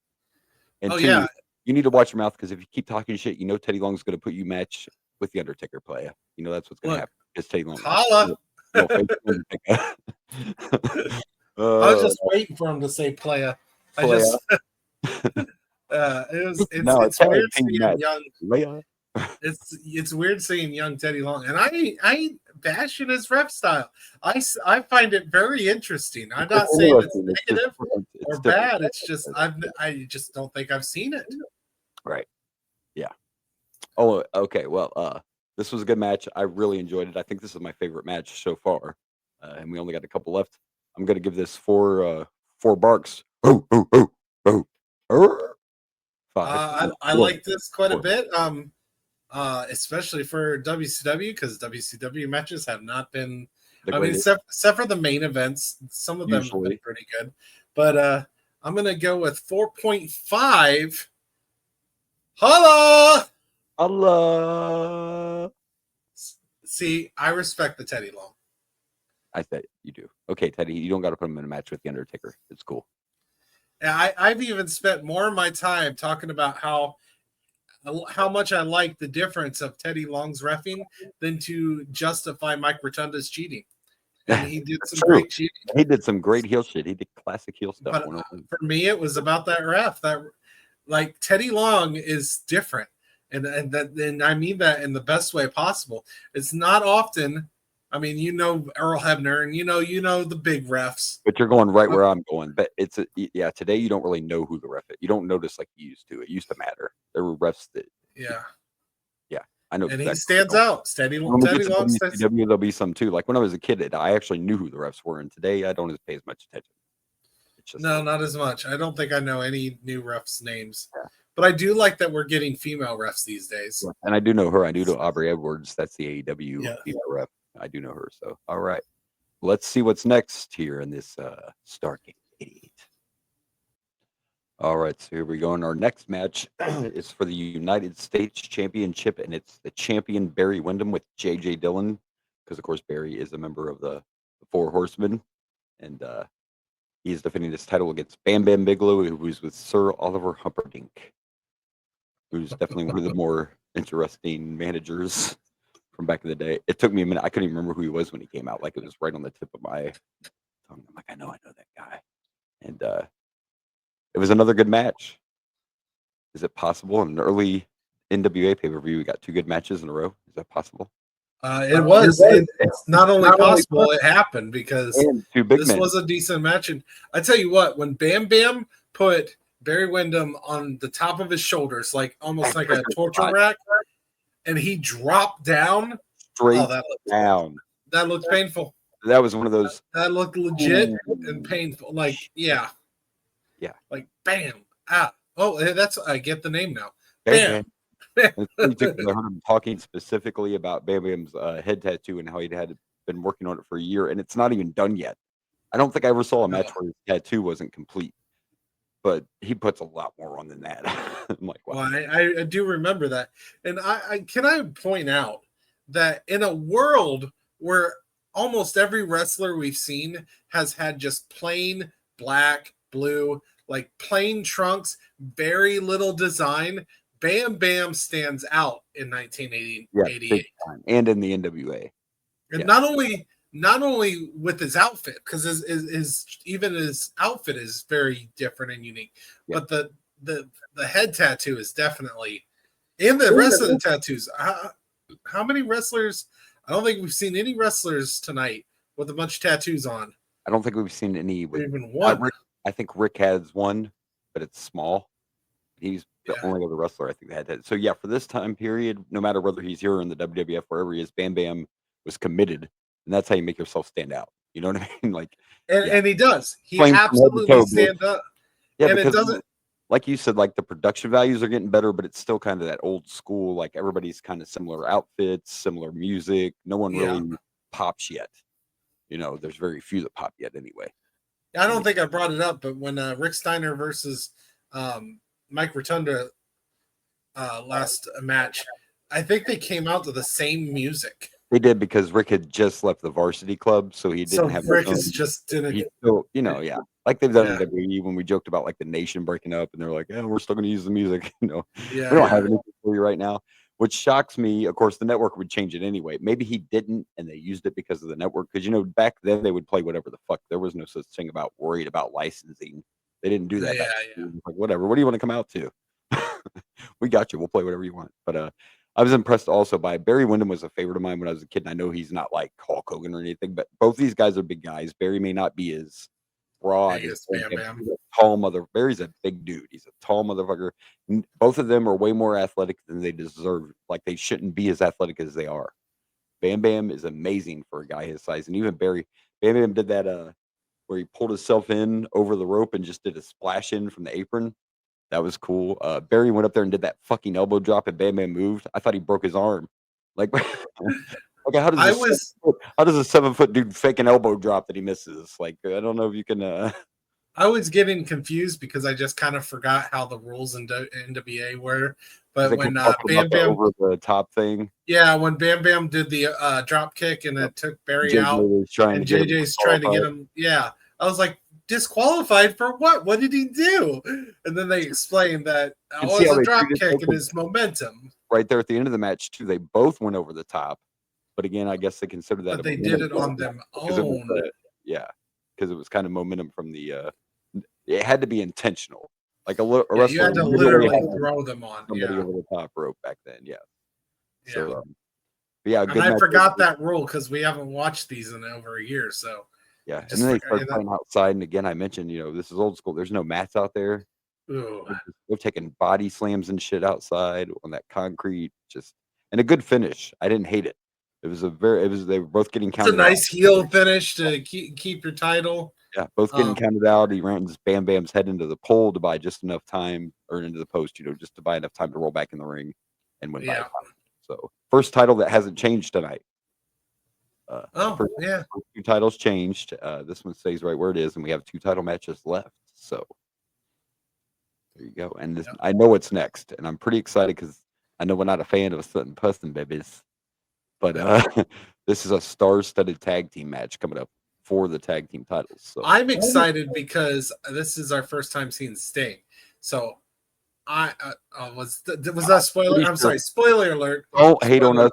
And Oh two, yeah, you need to watch your mouth because if you keep talking shit, Teddy Long's going to put you match with the Undertaker player. That's what's going to look, happen. It's Teddy Long. holla. You'll face the Undertaker. I was just waiting for him to say playa. I Playa. just it's tag weird team seeing match. young. Leia. It's weird seeing young Teddy Long, and I ain't bashing his rep style. I find it very interesting. I'm not saying it's negative or bad. It's just I just don't think I've seen it. Right. Yeah. Oh, okay. Well, this was a good match. I really enjoyed it. I think this is my favorite match so far, and we only got a couple left. I'm gonna give this four barks. Oh, oh, oh, oh, oh. Five. I like this quite a bit. Especially for WCW because WCW matches have not been. I mean, except for the main events, some of them have been pretty good. But I'm gonna go with 4.5. Holla! Allah. See, I respect the Teddy Long. I said you do. Okay, Teddy, you don't got to put him in a match with the Undertaker. It's cool. And I've even spent more of my time talking about how much I like the difference of Teddy Long's reffing than to justify Mike Rotunda's cheating. And he did some great cheating. He did some great heel shit. He did classic heel stuff. But for me, it was about that ref. That like Teddy Long is different, and I mean that in the best way possible. It's not often. I mean, Earl Hebner, and you know the big refs. But you're going right where I'm going. But today you don't really know who the ref is. You don't notice like you used to. It used to matter. There were refs that. Yeah. I know. And he stands out. Teddy Long. There'll be some too. Like when I was a kid, I actually knew who the refs were, and today I don't pay as much attention. It's just not as much. I don't think I know any new refs' names. Yeah. But I do like that we're getting female refs these days. Yeah. And I do know her. I do know Aubrey Edwards. That's the AEW female ref. I do know her. So, all right. Let's see what's next here in this Starrcade 88. All right. So here we go. And our next match is for the United States Championship. And it's the champion Barry Windham with J.J. Dillon. Because, of course, Barry is a member of the Four Horsemen. And he's defending this title against Bam Bam Bigelow, who's with Sir Oliver Humperdinck, who's definitely one of the more interesting managers from back in the day. It took me a minute. I couldn't even remember who he was when he came out. Like it was right on the tip of my tongue. I'm like, I know that guy. And it was another good match. Is it possible in an early NWA pay-per-view we got two good matches in a row? Is that possible? It was. It's not only possible, it happened because this was a decent match. And I tell you what, when Bam Bam put Barry Windham on the top of his shoulders, like almost like a torture rack, and he dropped down straight down. That looked painful. That was one of those. That looked legit and painful. Like, yeah. Like, bam. Ah. Oh, I get the name now. Bam. I heard him talking specifically about Bam Bam's head tattoo and how he'd been working on it for a year, and it's not even done yet. I don't think I ever saw a match where his tattoo wasn't complete, but he puts a lot more on than that. I'm like, wow. Well, I do remember that, and I point out that in a world where almost every wrestler we've seen has had just plain black, blue, like plain trunks, very little design. Bam Bam stands out in 1988, and in the NWA, and not only with his outfit, because his outfit is very different and unique, but the head tattoo is definitely in the rest of the tattoos. How many wrestlers? I don't think we've seen any wrestlers tonight with a bunch of tattoos on. I don't think we've seen any. Even one. I think Rick has one, but it's small. He's the only other wrestler I think that had that. So yeah, for this time period, no matter whether he's here or in the WWF, wherever he is, Bam Bam was committed, and that's how you make yourself stand out. You know what I mean? Like, and he does. He absolutely stands up. Yeah, and because it doesn't. Like you said, like the production values are getting better, but it's still kind of that old school. Like everybody's kind of similar outfits, similar music. No one really pops yet. There's very few that pop yet anyway. I don't think I brought it up, but when Rick Steiner versus Mike Rotunda last match, I think they came out to the same music. They did because Rick had just left the varsity club, so he didn't have. Rick is just didn't. He still, yeah, like they've done Yeah. in WWE when we joked about like the nation breaking up, and they're like, "Yeah, we're still going to use the music." Yeah, we don't have anything for you right now, which shocks me. Of course, the network would change it anyway. Maybe he didn't, and they used it because of the network. Because back then they would play whatever the fuck. There was no such thing about worried about licensing. They didn't do that. Yeah, back then. Like whatever. What do you want to come out to? We got you. We'll play whatever you want. But I was impressed also by Barry Windham was a favorite of mine when I was a kid. And I know he's not like Hulk Hogan or anything, but both these guys are big guys. Barry may not be as broad as Bam Bam. He's a tall mother. Barry's a big dude. He's a tall motherfucker. Both of them are way more athletic than they deserve. Like they shouldn't be as athletic as they are. Bam Bam is amazing for a guy his size, and even Barry. Bam Bam did that where he pulled himself in over the rope and just did a splash in from the apron. That was cool. Barry went up there and did that fucking elbow drop, and Bam Bam moved. I thought he broke his arm. Like, okay, how does a 7-foot dude fake an elbow drop that he misses? Like, I don't know if you can. I was getting confused because I just kind of forgot how the rules in NWA were. But when Bam Bam over the top thing, when Bam Bam did the drop kick and it took Barry out, and JJ's trying to get him, I was like, disqualified for what? What did he do? And then they explained that it was a drop kick and his momentum. Right there at the end of the match too, they both went over the top. But again, I guess they consider that. But they did it on their own. Because it was kind of momentum from the. It had to be intentional, like a wrestler. You had to literally throw them on somebody over the top rope back then. Yeah. So, and I forgot that rule because we haven't watched these in over a year. So. Yeah, and then they start playing outside. And again, I mentioned, this is old school. There's no mats out there. They're taking body slams and shit outside on that concrete. And a good finish. I didn't hate it. They were both getting counted. It's a nice heel finish to keep your title. Yeah, both getting counted out. He ran Bam Bam's head into the pole to buy just enough time, or into the post, just to buy enough time to roll back in the ring and win. Yeah. So first title that hasn't changed tonight. First 2 titles changed. This one stays right where it is, and we have 2 title matches left. So there you go. And I know what's next, and I'm pretty excited because I know we're not a fan of a certain person, babies. But this is a star-studded tag team match coming up for the tag team titles. So I'm excited because this is our first time seeing Sting. So was that spoiler? I'm sorry, spoiler alert. Don't hate on us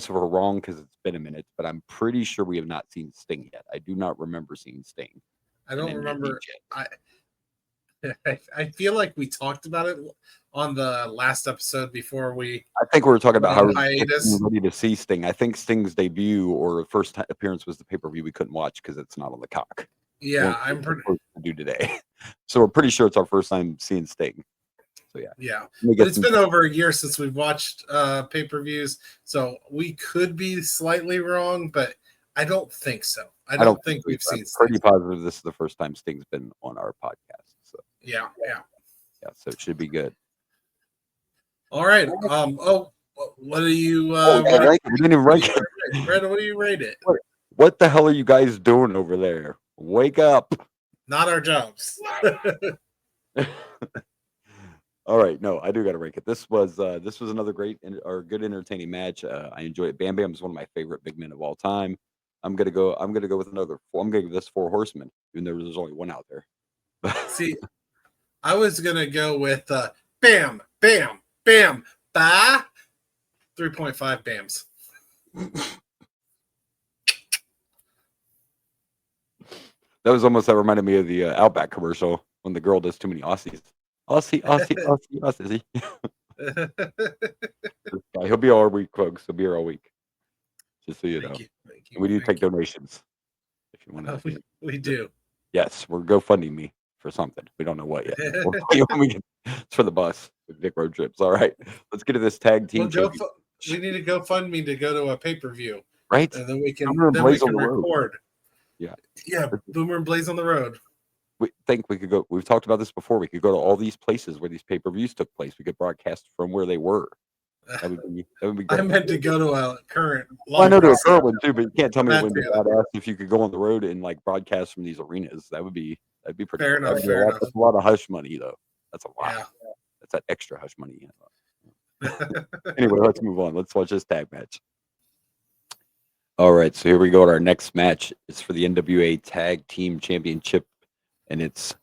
if we're wrong because it's been a minute, but I'm pretty sure we have not seen Sting yet. I do not remember seeing Sting. I don't remember. I feel like we talked about it on the last episode before we. I think we were talking about how we're ready to see Sting. I think Sting's debut or first appearance was the pay-per-view we couldn't watch because it's not on the cock. Yeah, I'm pretty to do today. So we're pretty sure it's our first time seeing Sting. So yeah. But it's been over a year since we've watched pay-per-views, so we could be slightly wrong, but I don't think so. I don't think we've seen Sting. Pretty positive this is the first time Sting's been on our podcast. So yeah. So it should be good. All right. What do you? We didn't even rank it. Brandon, what do you rate it? What the hell are you guys doing over there? Wake up! Not our jobs. All right, no, I do got to rank it. This was another great or good entertaining match. I enjoyed it. Bam Bam is one of my favorite big men of all time. I'm gonna go with another. I'm gonna give this 4 Horsemen, even though there's only one out there. See, I was gonna go with bam, bam, bam, ba, 3.5 bams. That reminded me of the Outback commercial when the girl does too many Aussies. Aussie. He'll be all week, folks. He'll be here all week. Just so you know. Thank you. We do take donations. If you want to. We do. Yes, we're GoFunding me for something. We don't know what yet. It's for the bus. Dick road trips. All right. Let's get to this tag team. We need to GoFundMe to go to a pay-per-view. Right. And then we can record. Yeah. Yeah. Boomer and Blaze on the road. We think we could go. We've talked about this before. We could go to all these places where these pay-per-views took place. We could broadcast from where they were. That would be great. I meant to go to a current. Well, I know to a current one too, but you can't tell me it wouldn't be badass if you could go on the road and like broadcast from these arenas. That'd be pretty. Fair enough. That's a lot of hush money though. That's a lot. Yeah. That's that extra hush money. Anyway, let's move on. Let's watch this tag match. All right, so here we go. Our next match is for the NWA Tag Team Championship, and it's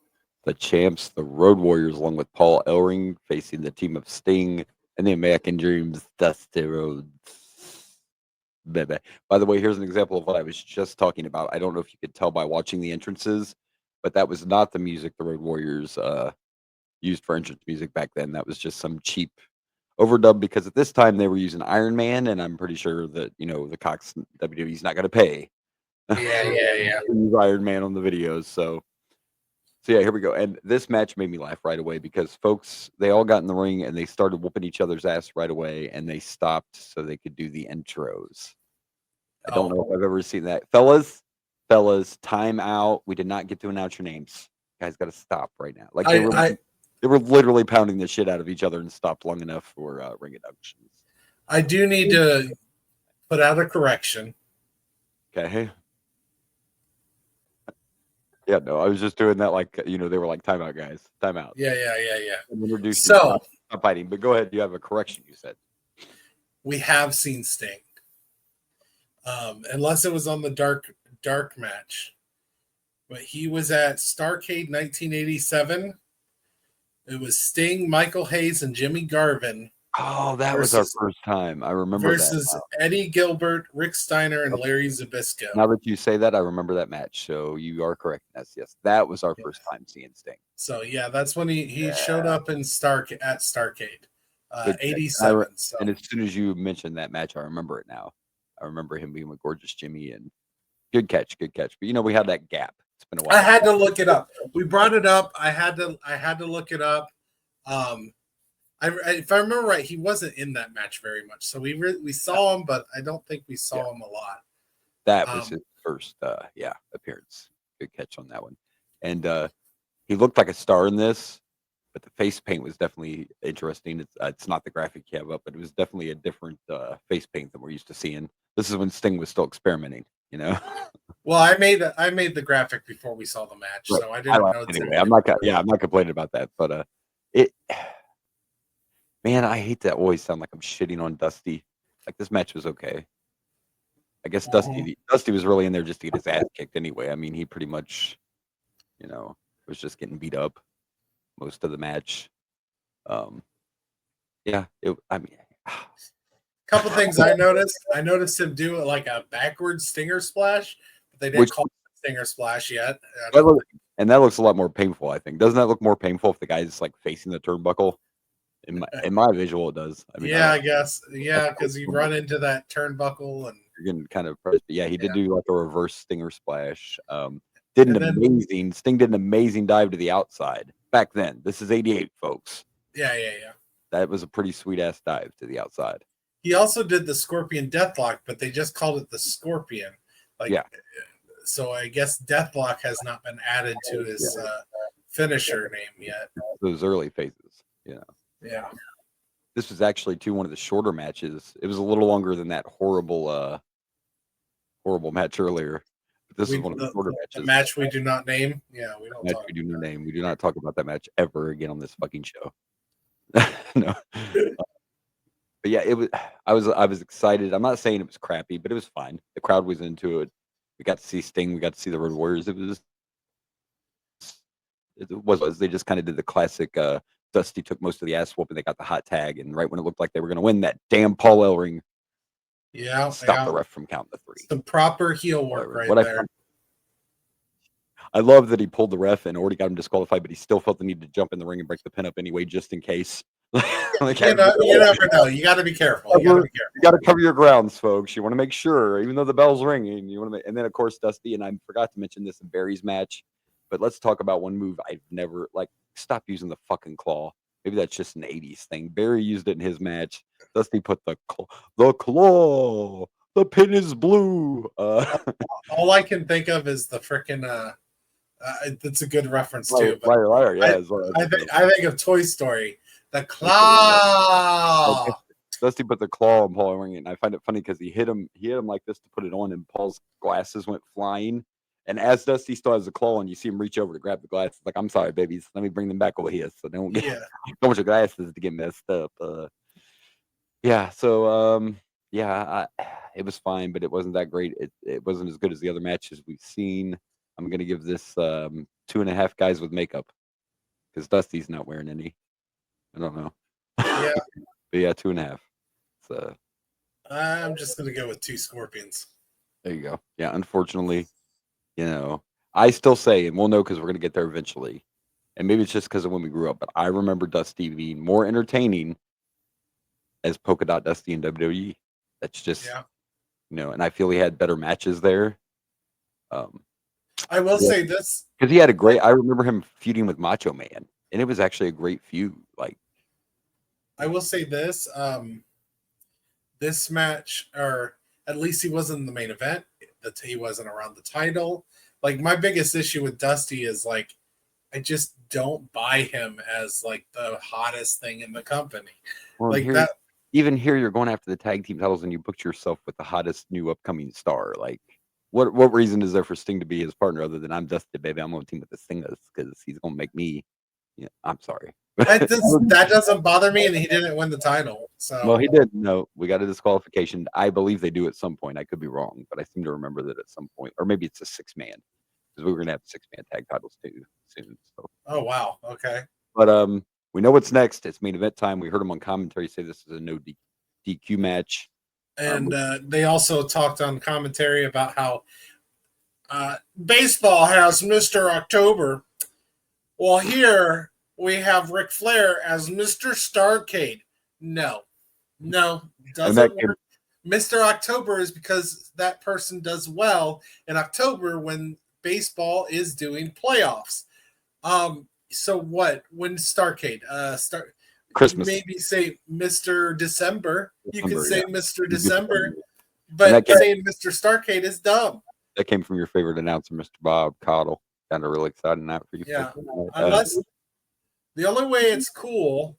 the champs, the Road Warriors, along with Paul Ellering, facing the team of Sting and the American Dreams, Dusty Rhodes. Baby. By the way, here's an example of what I was just talking about. I don't know if you could tell by watching the entrances, but that was not the music the Road Warriors used for entrance music back then. That was just some cheap overdub, because at this time they were using Iron Man, and I'm pretty sure that the Cox WWE's not going to pay Yeah. to use Iron Man on the videos. So yeah, here we go. And this match made me laugh right away because folks, they all got in the ring and they started whooping each other's ass right away, and they stopped so they could do the intros. I don't know if I've ever seen that. Fellas, time out. We did not get to announce your names. You guys got to stop right now. Like they were literally pounding the shit out of each other and stopped long enough for ring inductions. I do need to put out a correction. Okay. Yeah, no, I was just doing that like, they were like, timeout, guys. Timeout. Yeah. Introduce So, stop fighting, but go ahead. You have a correction, you said. we have seen Sting. Unless it was on the dark match. But he was at Starrcade 1987. It was Sting, Michael Hayes, and Jimmy Garvin. Oh, that was our first time. I remember versus that. Eddie Gilbert, Rick Steiner, and Larry Zbyszko. Now that you say that, I remember that match. So you are correct. Yes. That was our first time seeing Sting. So yeah, that's when he showed up in Starrcade, 87. So. And as soon as you mentioned that match, I remember it now. I remember him being with Gorgeous Jimmy, and good catch. But we had that gap. It's been a while. I had to look it up. We brought it up. I had to look it up. If I remember right, he wasn't in that match very much. So we saw him, but I don't think we saw him a lot. That was his first appearance. Good catch on that one. And he looked like a star in this, but the face paint was definitely interesting. It's not the graphic you have up, but it was definitely a different face paint than we're used to seeing. This is when Sting was still experimenting, Well, I made the graphic before we saw the match, right. So I didn't know. Anyway, I'm not complaining about that, but man, I hate to always sound like I'm shitting on Dusty. Like, this match was okay. I guess Dusty was really in there just to get his ass kicked anyway. I mean, he pretty much, was just getting beat up most of the match. Couple things I noticed. I noticed him do like a backwards stinger splash, but they didn't call it stinger splash yet. And that looks a lot more painful, I think. Doesn't that look more painful if the guy's like facing the turnbuckle? In my visual, it does. I mean, I guess. Yeah, because you run into that turnbuckle and you're getting kind of pressed. But yeah, he did do like a reverse stinger splash. Sting did an amazing dive to the outside back then. This is 88, folks. Yeah. That was a pretty sweet ass dive to the outside. He also did the Scorpion Deathlock, but they just called it the Scorpion. So I guess Deathlock has not been added to his finisher name yet. Those early phases, Yeah. This was actually one of the shorter matches. It was a little longer than that horrible match earlier. But this is one of the shorter matches. The match we do not name. Yeah, we don't. We do not name. We do not talk about that match ever again on this fucking show. No. But yeah, I was excited. I'm not saying it was crappy, but it was fine. The crowd was into it. We got to see Sting. We got to see the Road Warriors. It was they just kind of did the classic. Dusty took most of the ass whooping. They got the hot tag, and right when it looked like they were going to win, that damn Paul Ellering stopped the ref from counting the three. The proper heel work there. I love that he pulled the ref and already got him disqualified, but he still felt the need to jump in the ring and break the pin up anyway, just in case. You never know. You got to be careful. You got to cover your grounds, folks. You want to make sure, even though the bell's ringing, you want to. And then, of course, Dusty, and I forgot to mention this in Barry's match, but let's talk about one move I've never stop using the fucking claw. Maybe that's just an 80s thing. Barry used it in his match. Dusty put the claw. The pin is blue. All I can think of is the freaking. That's a good reference too. Liar. Yeah, I think of Toy Story. The claw. Dusty put the claw on Paul Ellering, and I find it funny because he hit him like this to put it on, and Paul's glasses went flying. And as Dusty still has the claw on, you see him reach over to grab the glasses. Like, I'm sorry, babies. Let me bring them back over here so they don't get don't want your glasses to get messed up. yeah, it was fine, but it wasn't that great. It wasn't as good as the other matches we've seen. I'm gonna give this 2.5 guys with makeup because Dusty's not wearing any. I don't know. Yeah, But yeah, 2.5. So I'm just gonna go with 2 scorpions. there you go. Yeah, unfortunately, I still say, and we'll know because we're gonna get there eventually. And maybe it's just because of when we grew up, but I remember Dusty being more entertaining as Polka Dot Dusty in WWE. That's just Yeah, and I feel he had better matches there. I will Yeah. say this. Because he had a great. I remember him feuding with Macho Man, and it was actually a great feud. Like, I will say this. This match, or at least he wasn't in the main event. That he wasn't around the title. Like my biggest issue with Dusty is like, I just don't buy him as like the hottest thing in the company. well, Like here, that. even here, you're going after the tag team titles, and you booked yourself with the hottest new upcoming star. Like, what reason is there for Sting to be his partner other than I'm Dusty, baby? I'm on team with the Stingers because he's gonna make me. Yeah, I'm sorry. That doesn't bother me, and he didn't win the title. So Well, he did. No, we got a disqualification. I believe they do at some point. I could be wrong, but I seem to remember that at some point, or maybe it's a 6-man because we were gonna have 6-man tag titles too soon. So, oh wow, okay. but we know what's next. It's main event time. We heard him on commentary say this is a no DQ match. And they also talked on commentary about how baseball has Mr. October. Well, here we have Ric Flair as Mr. Starrcade. No, doesn't work. Mr. October is because that person does well in October when baseball is doing playoffs. So what? When Starrcade? Christmas. Maybe say Mr. December. You could say yeah. Mr. December, but saying Mr. Starrcade is dumb. That came from your favorite announcer, Mr. Bob Caudle. Kind of really excited now for you. Yeah, unless the only way it's cool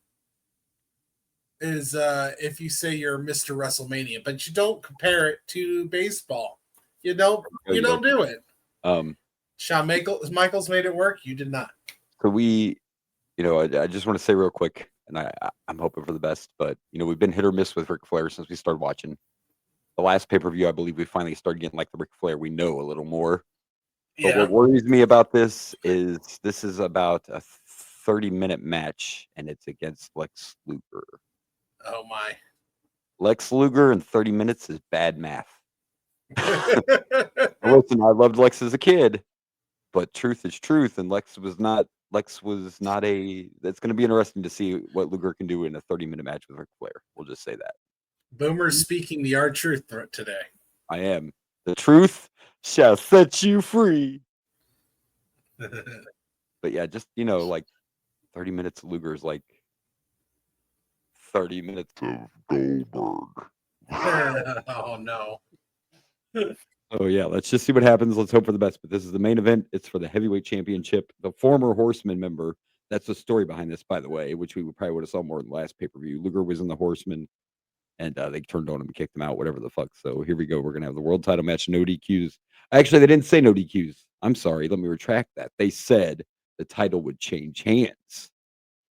is if you say you're Mr. WrestleMania, but you don't compare it to baseball. You don't do it. Shawn Michaels made it work. You did not. So I just want to say real quick, and I'm hoping for the best, but we've been hit or miss with Ric Flair since we started watching. The last pay-per-view, I believe we finally started getting like the Ric Flair we know a little more. But what worries me about this is about a 30-minute match, and it's against Lex Luger. Oh my! Lex Luger in 30 minutes is bad math. Listen, I loved Lex as a kid, but truth is truth, and Lex was not a. It's going to be interesting to see what Luger can do in a 30-minute match with Ric Flair. We'll just say that. Boomer's speaking the R-Truth today. I am. The truth shall set you free. But yeah, just like 30 minutes of Luger is like 30 minutes of Goldberg. Oh no. Oh yeah, let's just see what happens. Let's hope for the best. But this is the main event. It's for the heavyweight championship. The former Horseman member. That's the story behind this, by the way, which we probably would have saw more in the last pay-per-view. Luger was in the Horseman, and they turned on him and kicked him out, whatever the fuck. So here we go. We're gonna have the world title match, no DQs. Actually, they didn't say no DQs. I'm sorry. Let me retract that. They said the title would change hands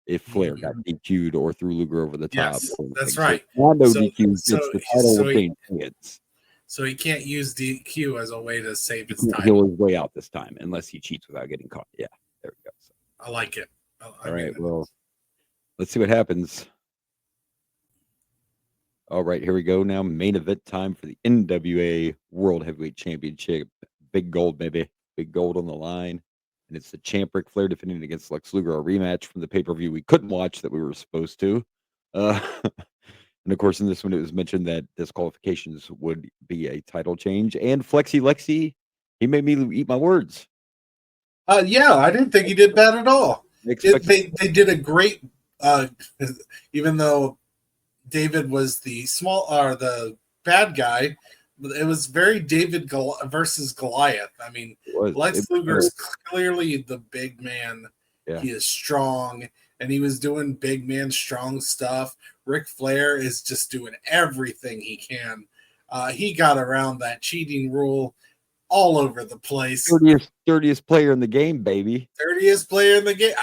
if Flair got DQ'd or threw Luger over the top. Yes, that's right. So, no DQs. The title would change hands. So he can't use DQ as a way to save his time. He'll his way out this time, unless he cheats without getting caught. Yeah, there we go. So, I like it. all right, well, let's see what happens. All right, here we go now. Main event time for the NWA World Heavyweight Championship. Big gold, baby. Big gold on the line. And it's the champ Ric Flair defending against Lex Luger, a rematch from the pay-per-view we couldn't watch that we were supposed to. And of course, in this one, it was mentioned that disqualifications would be a title change. And Lexi, he made me eat my words. Yeah, I didn't think he did bad at all. They did a great, even though David was the bad guy. It was very David versus Goliath. I mean, Lex Luger is clearly the big man. Yeah. He is strong, and he was doing big man strong stuff. Ric Flair is just doing everything he can. He got around that cheating rule all over the place. 30th player in the game, baby. 30th player in the game.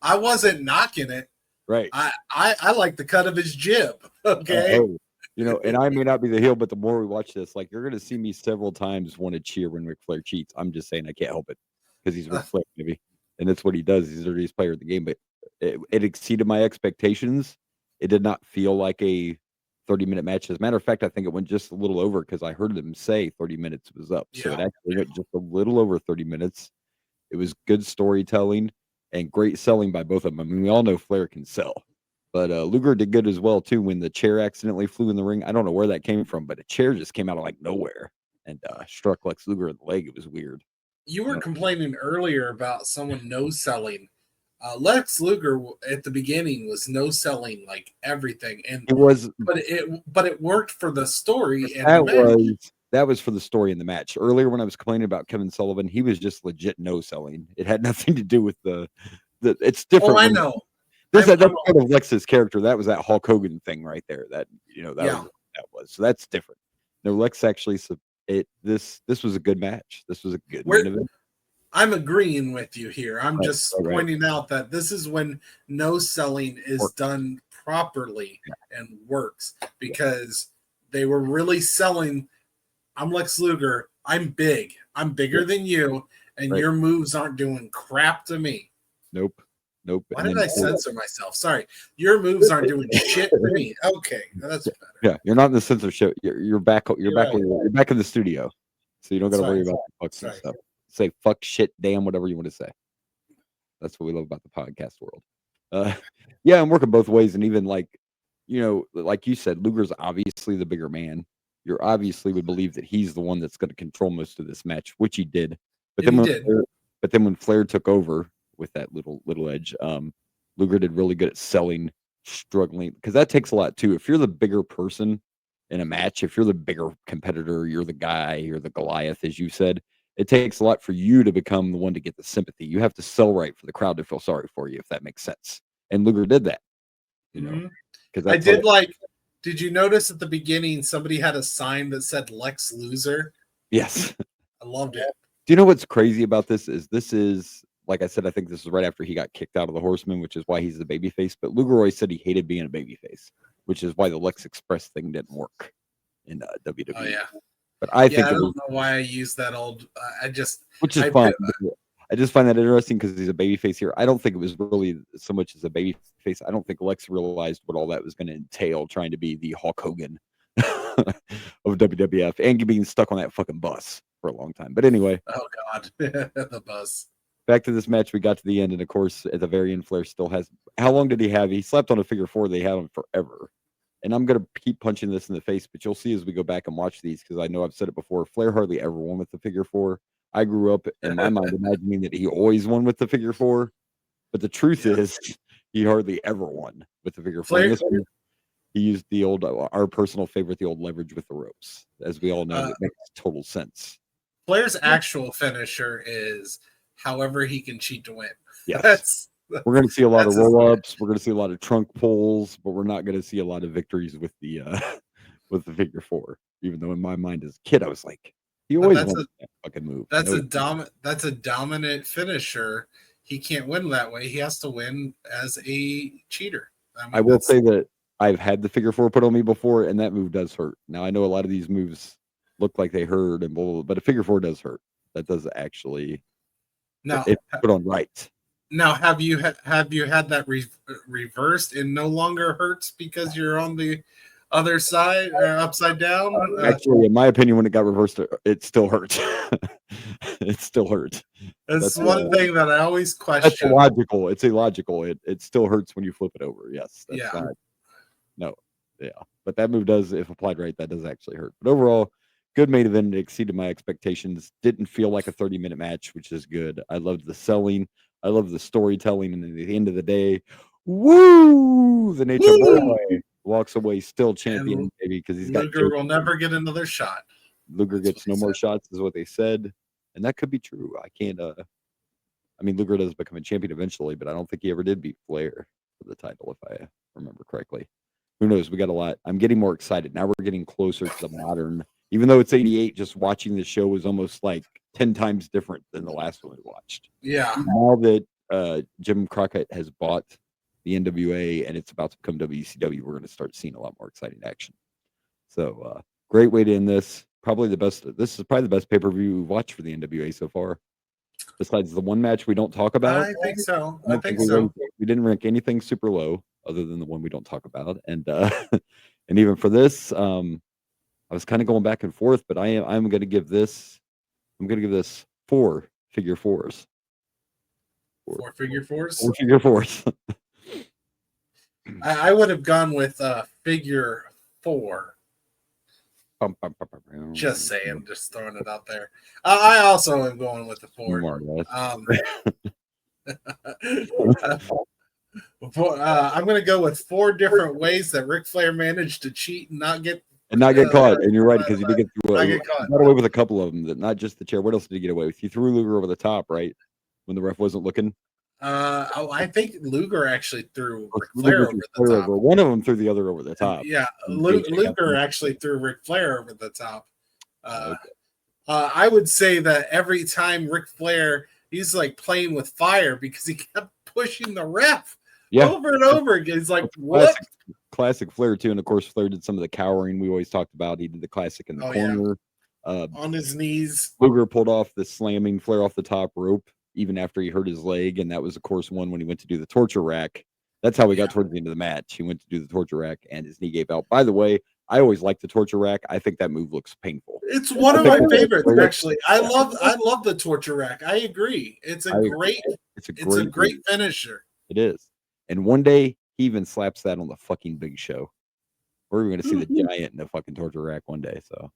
I wasn't knocking it. Right. I like the cut of his jib. Okay. And I may not be the heel, but the more we watch this, like, you're going to see me several times want to cheer when Ric Flair cheats. I'm just saying I can't help it because he's Ric Flair, maybe. And that's what he does. He's the dirtiest player of the game, but it exceeded my expectations. It did not feel like a 30-minute match. As a matter of fact, I think it went just a little over because I heard them say 30 minutes was up. So it actually went just a little over 30 minutes. It was good storytelling and great selling by both of them. I mean, we all know Flair can sell. But Luger did good as well, too, when the chair accidentally flew in the ring. I don't know where that came from, but a chair just came out of, like, nowhere and struck Lex Luger in the leg. It was weird. You were complaining earlier about someone no-selling. Lex Luger at the beginning was no-selling, like, everything. And it was, but it worked for the story and the match. That was for the story in the match. Earlier when I was complaining about Kevin Sullivan, he was just legit no-selling. It had nothing to do with the it's different. Oh, I know. That's part of Lex's character. That was that Hulk Hogan thing right there. That was. So that's different. No, Lex actually this was a good match. This was a good main event. I'm agreeing with you here. I'm just pointing out that this is when no selling is done properly and works because they were really selling. I'm Lex Luger. I'm big. I'm bigger than you, and your moves aren't doing crap to me. Nope. Why did I censor myself? Sorry. Your moves aren't doing shit to me. Okay, that's better. Yeah, you're not in the censorship. You're back. You're back in the studio, so you don't got to worry about fucks and stuff. Say fuck, shit, damn, whatever you want to say. That's what we love about the podcast world. Yeah, I'm working both ways, and even like you said, Luger's obviously the bigger man. You obviously would believe that he's the one that's going to control most of this match, which he did. But then when Flair took over with that little edge, Luger did really good at selling, struggling, because that takes a lot too. If you're the bigger person in a match, if you're the bigger competitor, you're the guy, you're the Goliath, as you said, it takes a lot for you to become the one to get the sympathy. You have to sell right for the crowd to feel sorry for you, if that makes sense. And Luger did that. Because I did did you notice at the beginning somebody had a sign that said Lex Loser? Yes. I loved it. Do you know what's crazy about this is, like I said, I think this is right after he got kicked out of the Horsemen, which is why he's the babyface. But Luger always said he hated being a babyface, which is why the Lex Express thing didn't work in WWE. Oh, yeah. But I think I don't know why I used that old. Which is fun. I just find that interesting because he's a babyface here. I don't think it was really so much as a babyface. I don't think Lex realized what all that was going to entail, trying to be the Hulk Hogan of WWF and being stuck on that fucking bus for a long time. But anyway. Oh, God. The bus. Back to this match, we got to the end, and of course, at the very end, Flair still has. How long did he have? He slept on a figure four. They had him forever. And I'm going to keep punching this in the face, but you'll see as we go back and watch these, because I know I've said it before, Flair hardly ever won with the figure four. I grew up in my mind imagining that he always won with the figure four, but the truth is he hardly ever won with the figure four. He used the old, our personal favorite, the old leverage with the ropes. As we all know, it makes total sense. Flair's actual finisher is however he can cheat to win. Yes. We're going to see a lot of roll-ups. We're going to see a lot of trunk pulls, but we're not going to see a lot of victories with the figure four. Even though in my mind as a kid, I was like, he always wants that fucking move. That's a dominant finisher. He can't win that way. He has to win as a cheater. I will say that I've had the figure four put on me before, and that move does hurt. Now I know a lot of these moves look like they hurt and blah, blah, blah, but a figure four does hurt. That does actually. Now it's put on right. Now, have you had that reversed and no longer hurts because you're on the other side or upside down? Actually, in my opinion, when it got reversed, it still hurts. It still hurts. That's one thing that I always question. That's illogical. It's illogical. It still hurts when you flip it over. Yes. But that move does, if applied right, that does actually hurt. But overall, good main event. It exceeded my expectations. Didn't feel like a 30-minute match, which is good. I loved the selling. I love the storytelling, and at the end of the day, woo! The Nature Boy walks away still champion, maybe, because he's got. Luger will never get another shot. Luger gets no more shots, is what they said, and that could be true. I can't. I mean, Luger does become a champion eventually, but I don't think he ever did beat Flair for the title, if I remember correctly. Who knows? We got a lot. I'm getting more excited now. We're getting closer to the modern. Even though it's 88, just watching the show was almost like 10 times different than the last one we watched. Yeah. Now that Jim Crockett has bought the NWA and it's about to become WCW, we're going to start seeing a lot more exciting action. So great way to end this. Probably the best. This is probably the best pay-per-view we've watched for the NWA so far. Besides the one match we don't talk about. I think so. I think we didn't rank anything super low other than the one we don't talk about. And and even for this, I was kind of going back and forth, but I'm going to give this 4 figure fours. 4 figure fours. 4 figure fours. I would have gone with figure 4. Just saying, just throwing it out there. I also am going with the 4. I'm going to go with 4 different ways that Ric Flair managed to cheat and not get caught. And you're right, because he did get through. Not He get caught. got away with a couple of them. That not just the chair. What else did he get away with? He threw Luger over the top, right? When the ref wasn't looking. I think Luger actually threw Ric Flair over the top. One of them threw the other over the top. Yeah, Luger actually threw Ric Flair over the top. I would say that every time Ric Flair, he's like playing with fire because he kept pushing the ref over and over again. He's like, what? Classic Flair, too. And of course, Flair did some of the cowering we always talked about. He did the classic in the corner. Yeah. On his knees. Luger pulled off the slamming Flair off the top rope, even after he hurt his leg. And that was, of course, one when he went to do the torture rack. That's how we got towards the end of the match. He went to do the torture rack and his knee gave out. By the way, I always like the torture rack. I think that move looks painful. It's one of my favorites, actually. I love the torture rack. I agree. It's a great finisher. It is. And one day he even slaps that on the fucking Big Show. We're going to see the Giant in the fucking torture rack one day. So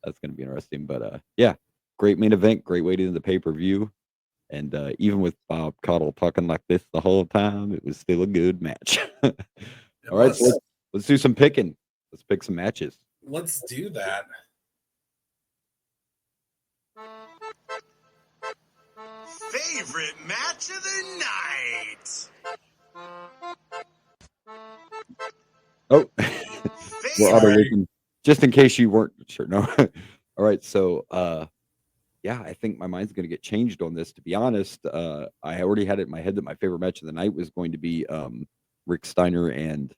that's going to be interesting. But yeah, great main event. Great way to end the pay-per-view. And even with Bob Caudle talking like this the whole time, it was still a good match. All right, so let's do some picking. Let's pick some matches. Let's do that. Favorite match of the night. Oh, just in case you weren't sure. No. All right, so yeah, I think my mind's going to get changed on this. To be honest, I already had it in my head that my favorite match of the night was going to be Rick Steiner and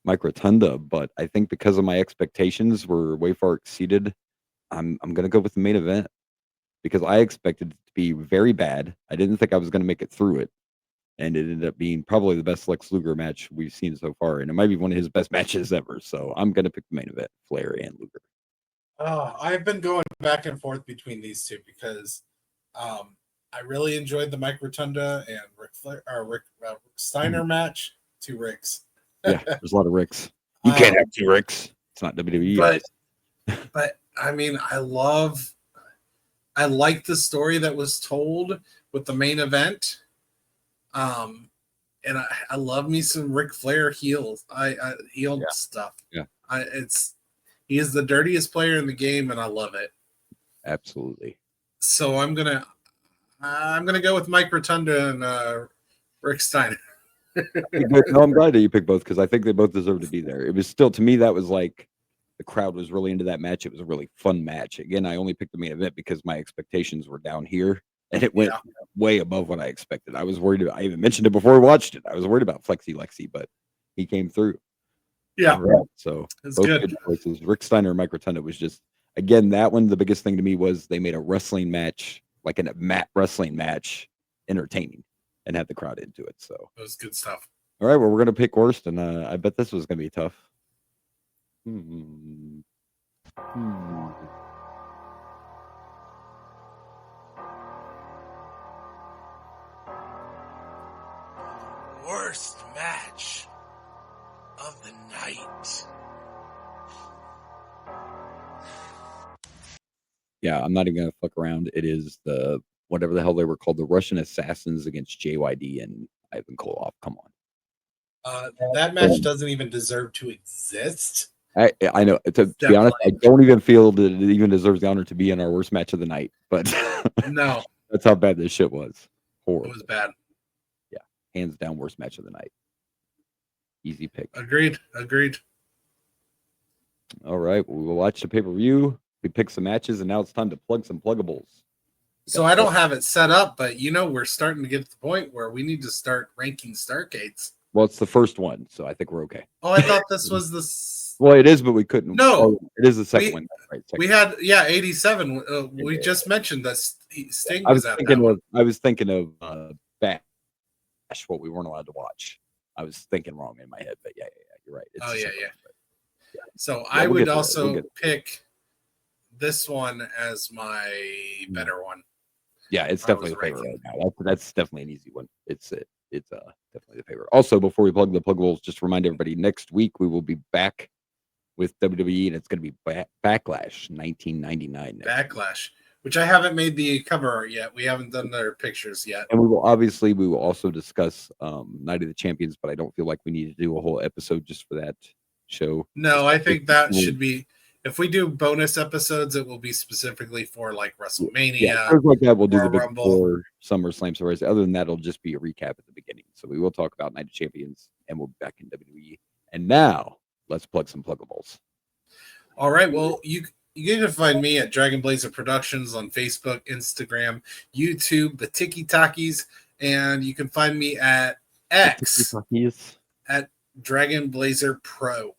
Mike Rotunda, but I think because of my expectations were way far exceeded, I'm going to go with the main event because I expected it to be very bad. I didn't think I was going to make it through it, and it ended up being probably the best Lex Luger match we've seen so far, and it might be one of his best matches ever. So I'm going to pick the main event, Flair and Luger. I've been going back and forth between these two because I really enjoyed the Mike Rotunda and Rick Steiner match. 2 Ricks. Yeah, there's a lot of Ricks. You can't have 2 Ricks. It's not WWE. But I mean, I like the story that was told with the main event. And I love me some Ric Flair heels. Stuff. Yeah. He is the dirtiest player in the game, and I love it. Absolutely. So I'm gonna go with Mike Rotunda and Rick Steiner. No, I'm glad that you picked both because I think they both deserve to be there. It was still, to me, that was like the crowd was really into that match. It was a really fun match. Again, I only picked the main event because my expectations were down here, and it went way above what I expected. I was worried about, I even mentioned it before we watched it. I was worried about Flexi Lexi, but he came through. Yeah. Right. So it's both good choices. Rick Steiner and Mike Rotunda was just, again, that one, the biggest thing to me was they made a wrestling match, like a mat wrestling match, entertaining and had the crowd into it. So it was good stuff. All right, well, we're gonna pick worst, and I bet this was gonna be tough. Worst match of the night. Yeah, I'm not even gonna fuck around. It is the whatever the hell they were called, the Russian Assassins against JYD and Ivan Koloff. Come on. That match doesn't even deserve to exist. I know. To be honest, I don't even feel that it even deserves the honor to be in our worst match of the night. But no, that's how bad this shit was. Horrible. It was bad. Yeah, hands down, worst match of the night. Easy pick. Agreed. All right, well, we'll watch the pay-per-view. We pick some matches, and now it's time to plug some pluggables. So I don't have it set up, but we're starting to get to the point where we need to start ranking Starrcades. Well, it's the first one, so I think we're okay. Oh, I thought this was the. Well, it is, but we couldn't. No. It is the second one. Right, We had 87. We just mentioned that Sting was at that one. I was thinking of Bash, what we weren't allowed to watch. I was thinking wrong in my head, but yeah, you're right. It's Yeah. Yeah. So I would also pick this one as my better one. Yeah, it's definitely the favorite right now. That's definitely an easy one. It's definitely the favorite. Also, before we plug the pluggables, just remind everybody next week we will be back with WWE, and it's going to be Backlash 1999. Backlash, which I haven't made the cover art yet. We haven't done their pictures yet. And we will also discuss Night of the Champions, but I don't feel like we need to do a whole episode just for that show. No, I think that should be. If we do bonus episodes, it will be specifically for like WrestleMania. Yeah, things like that. We'll do the big Rumble. four, SummerSlam, so other than that, it'll just be a recap at the beginning. So we will talk about Night of Champions, and we'll be back in WWE. And now let's plug some pluggables. All right. Well, you can find me at Dragon Blazer Productions on Facebook, Instagram, YouTube, the Tiki Takis, and you can find me at X at Dragon Blazer Pro.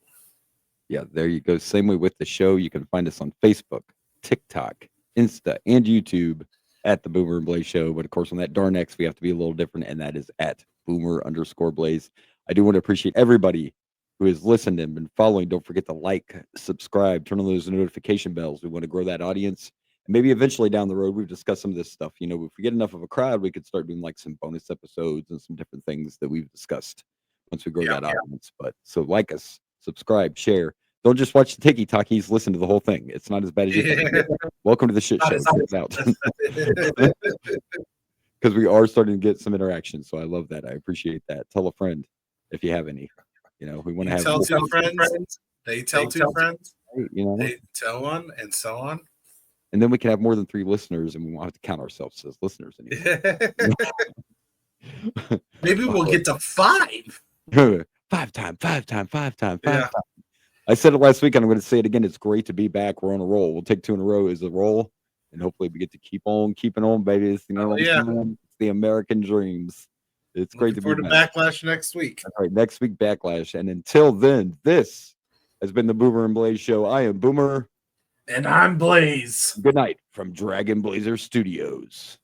Yeah, there you go. Same way with the show. You can find us on Facebook, TikTok, Insta, and YouTube at the Boomer and Blaze Show. But of course, on that darn X, we have to be a little different, and that is at Boomer_Blaze. I do want to appreciate everybody who has listened and been following. Don't forget to like, subscribe, turn on those notification bells. We want to grow that audience. And maybe eventually down the road, we've discussed some of this stuff. You know, if we get enough of a crowd, we could start doing like some bonus episodes and some different things that we've discussed once we grow that audience. But so like us, subscribe, share. Don't just watch the Tiki Takis, listen to the whole thing. It's not as bad as you think. Welcome to the shit show. Check it out. Because we are starting to get some interaction. So I love that. I appreciate that. Tell a friend if you have any. You know, we want to have tell two friends. They tell two friends. You know, they tell one, and so on. And then we can have more than 3 listeners, and we won't have to count ourselves as listeners anymore. Maybe we'll get to 5. 5 times. Yeah. I said it last week, and I'm going to say it again. It's great to be back. We're on a roll. We'll take 2 in a row as a roll, and hopefully we get to keep on keeping on, baby. It's, it's the American dreams. It's great to be back. Backlash next week. All right, next week, Backlash. And until then, this has been the Boomer and Blaze Show. I am Boomer. And I'm Blaze. Good night from Dragon Blazer Studios.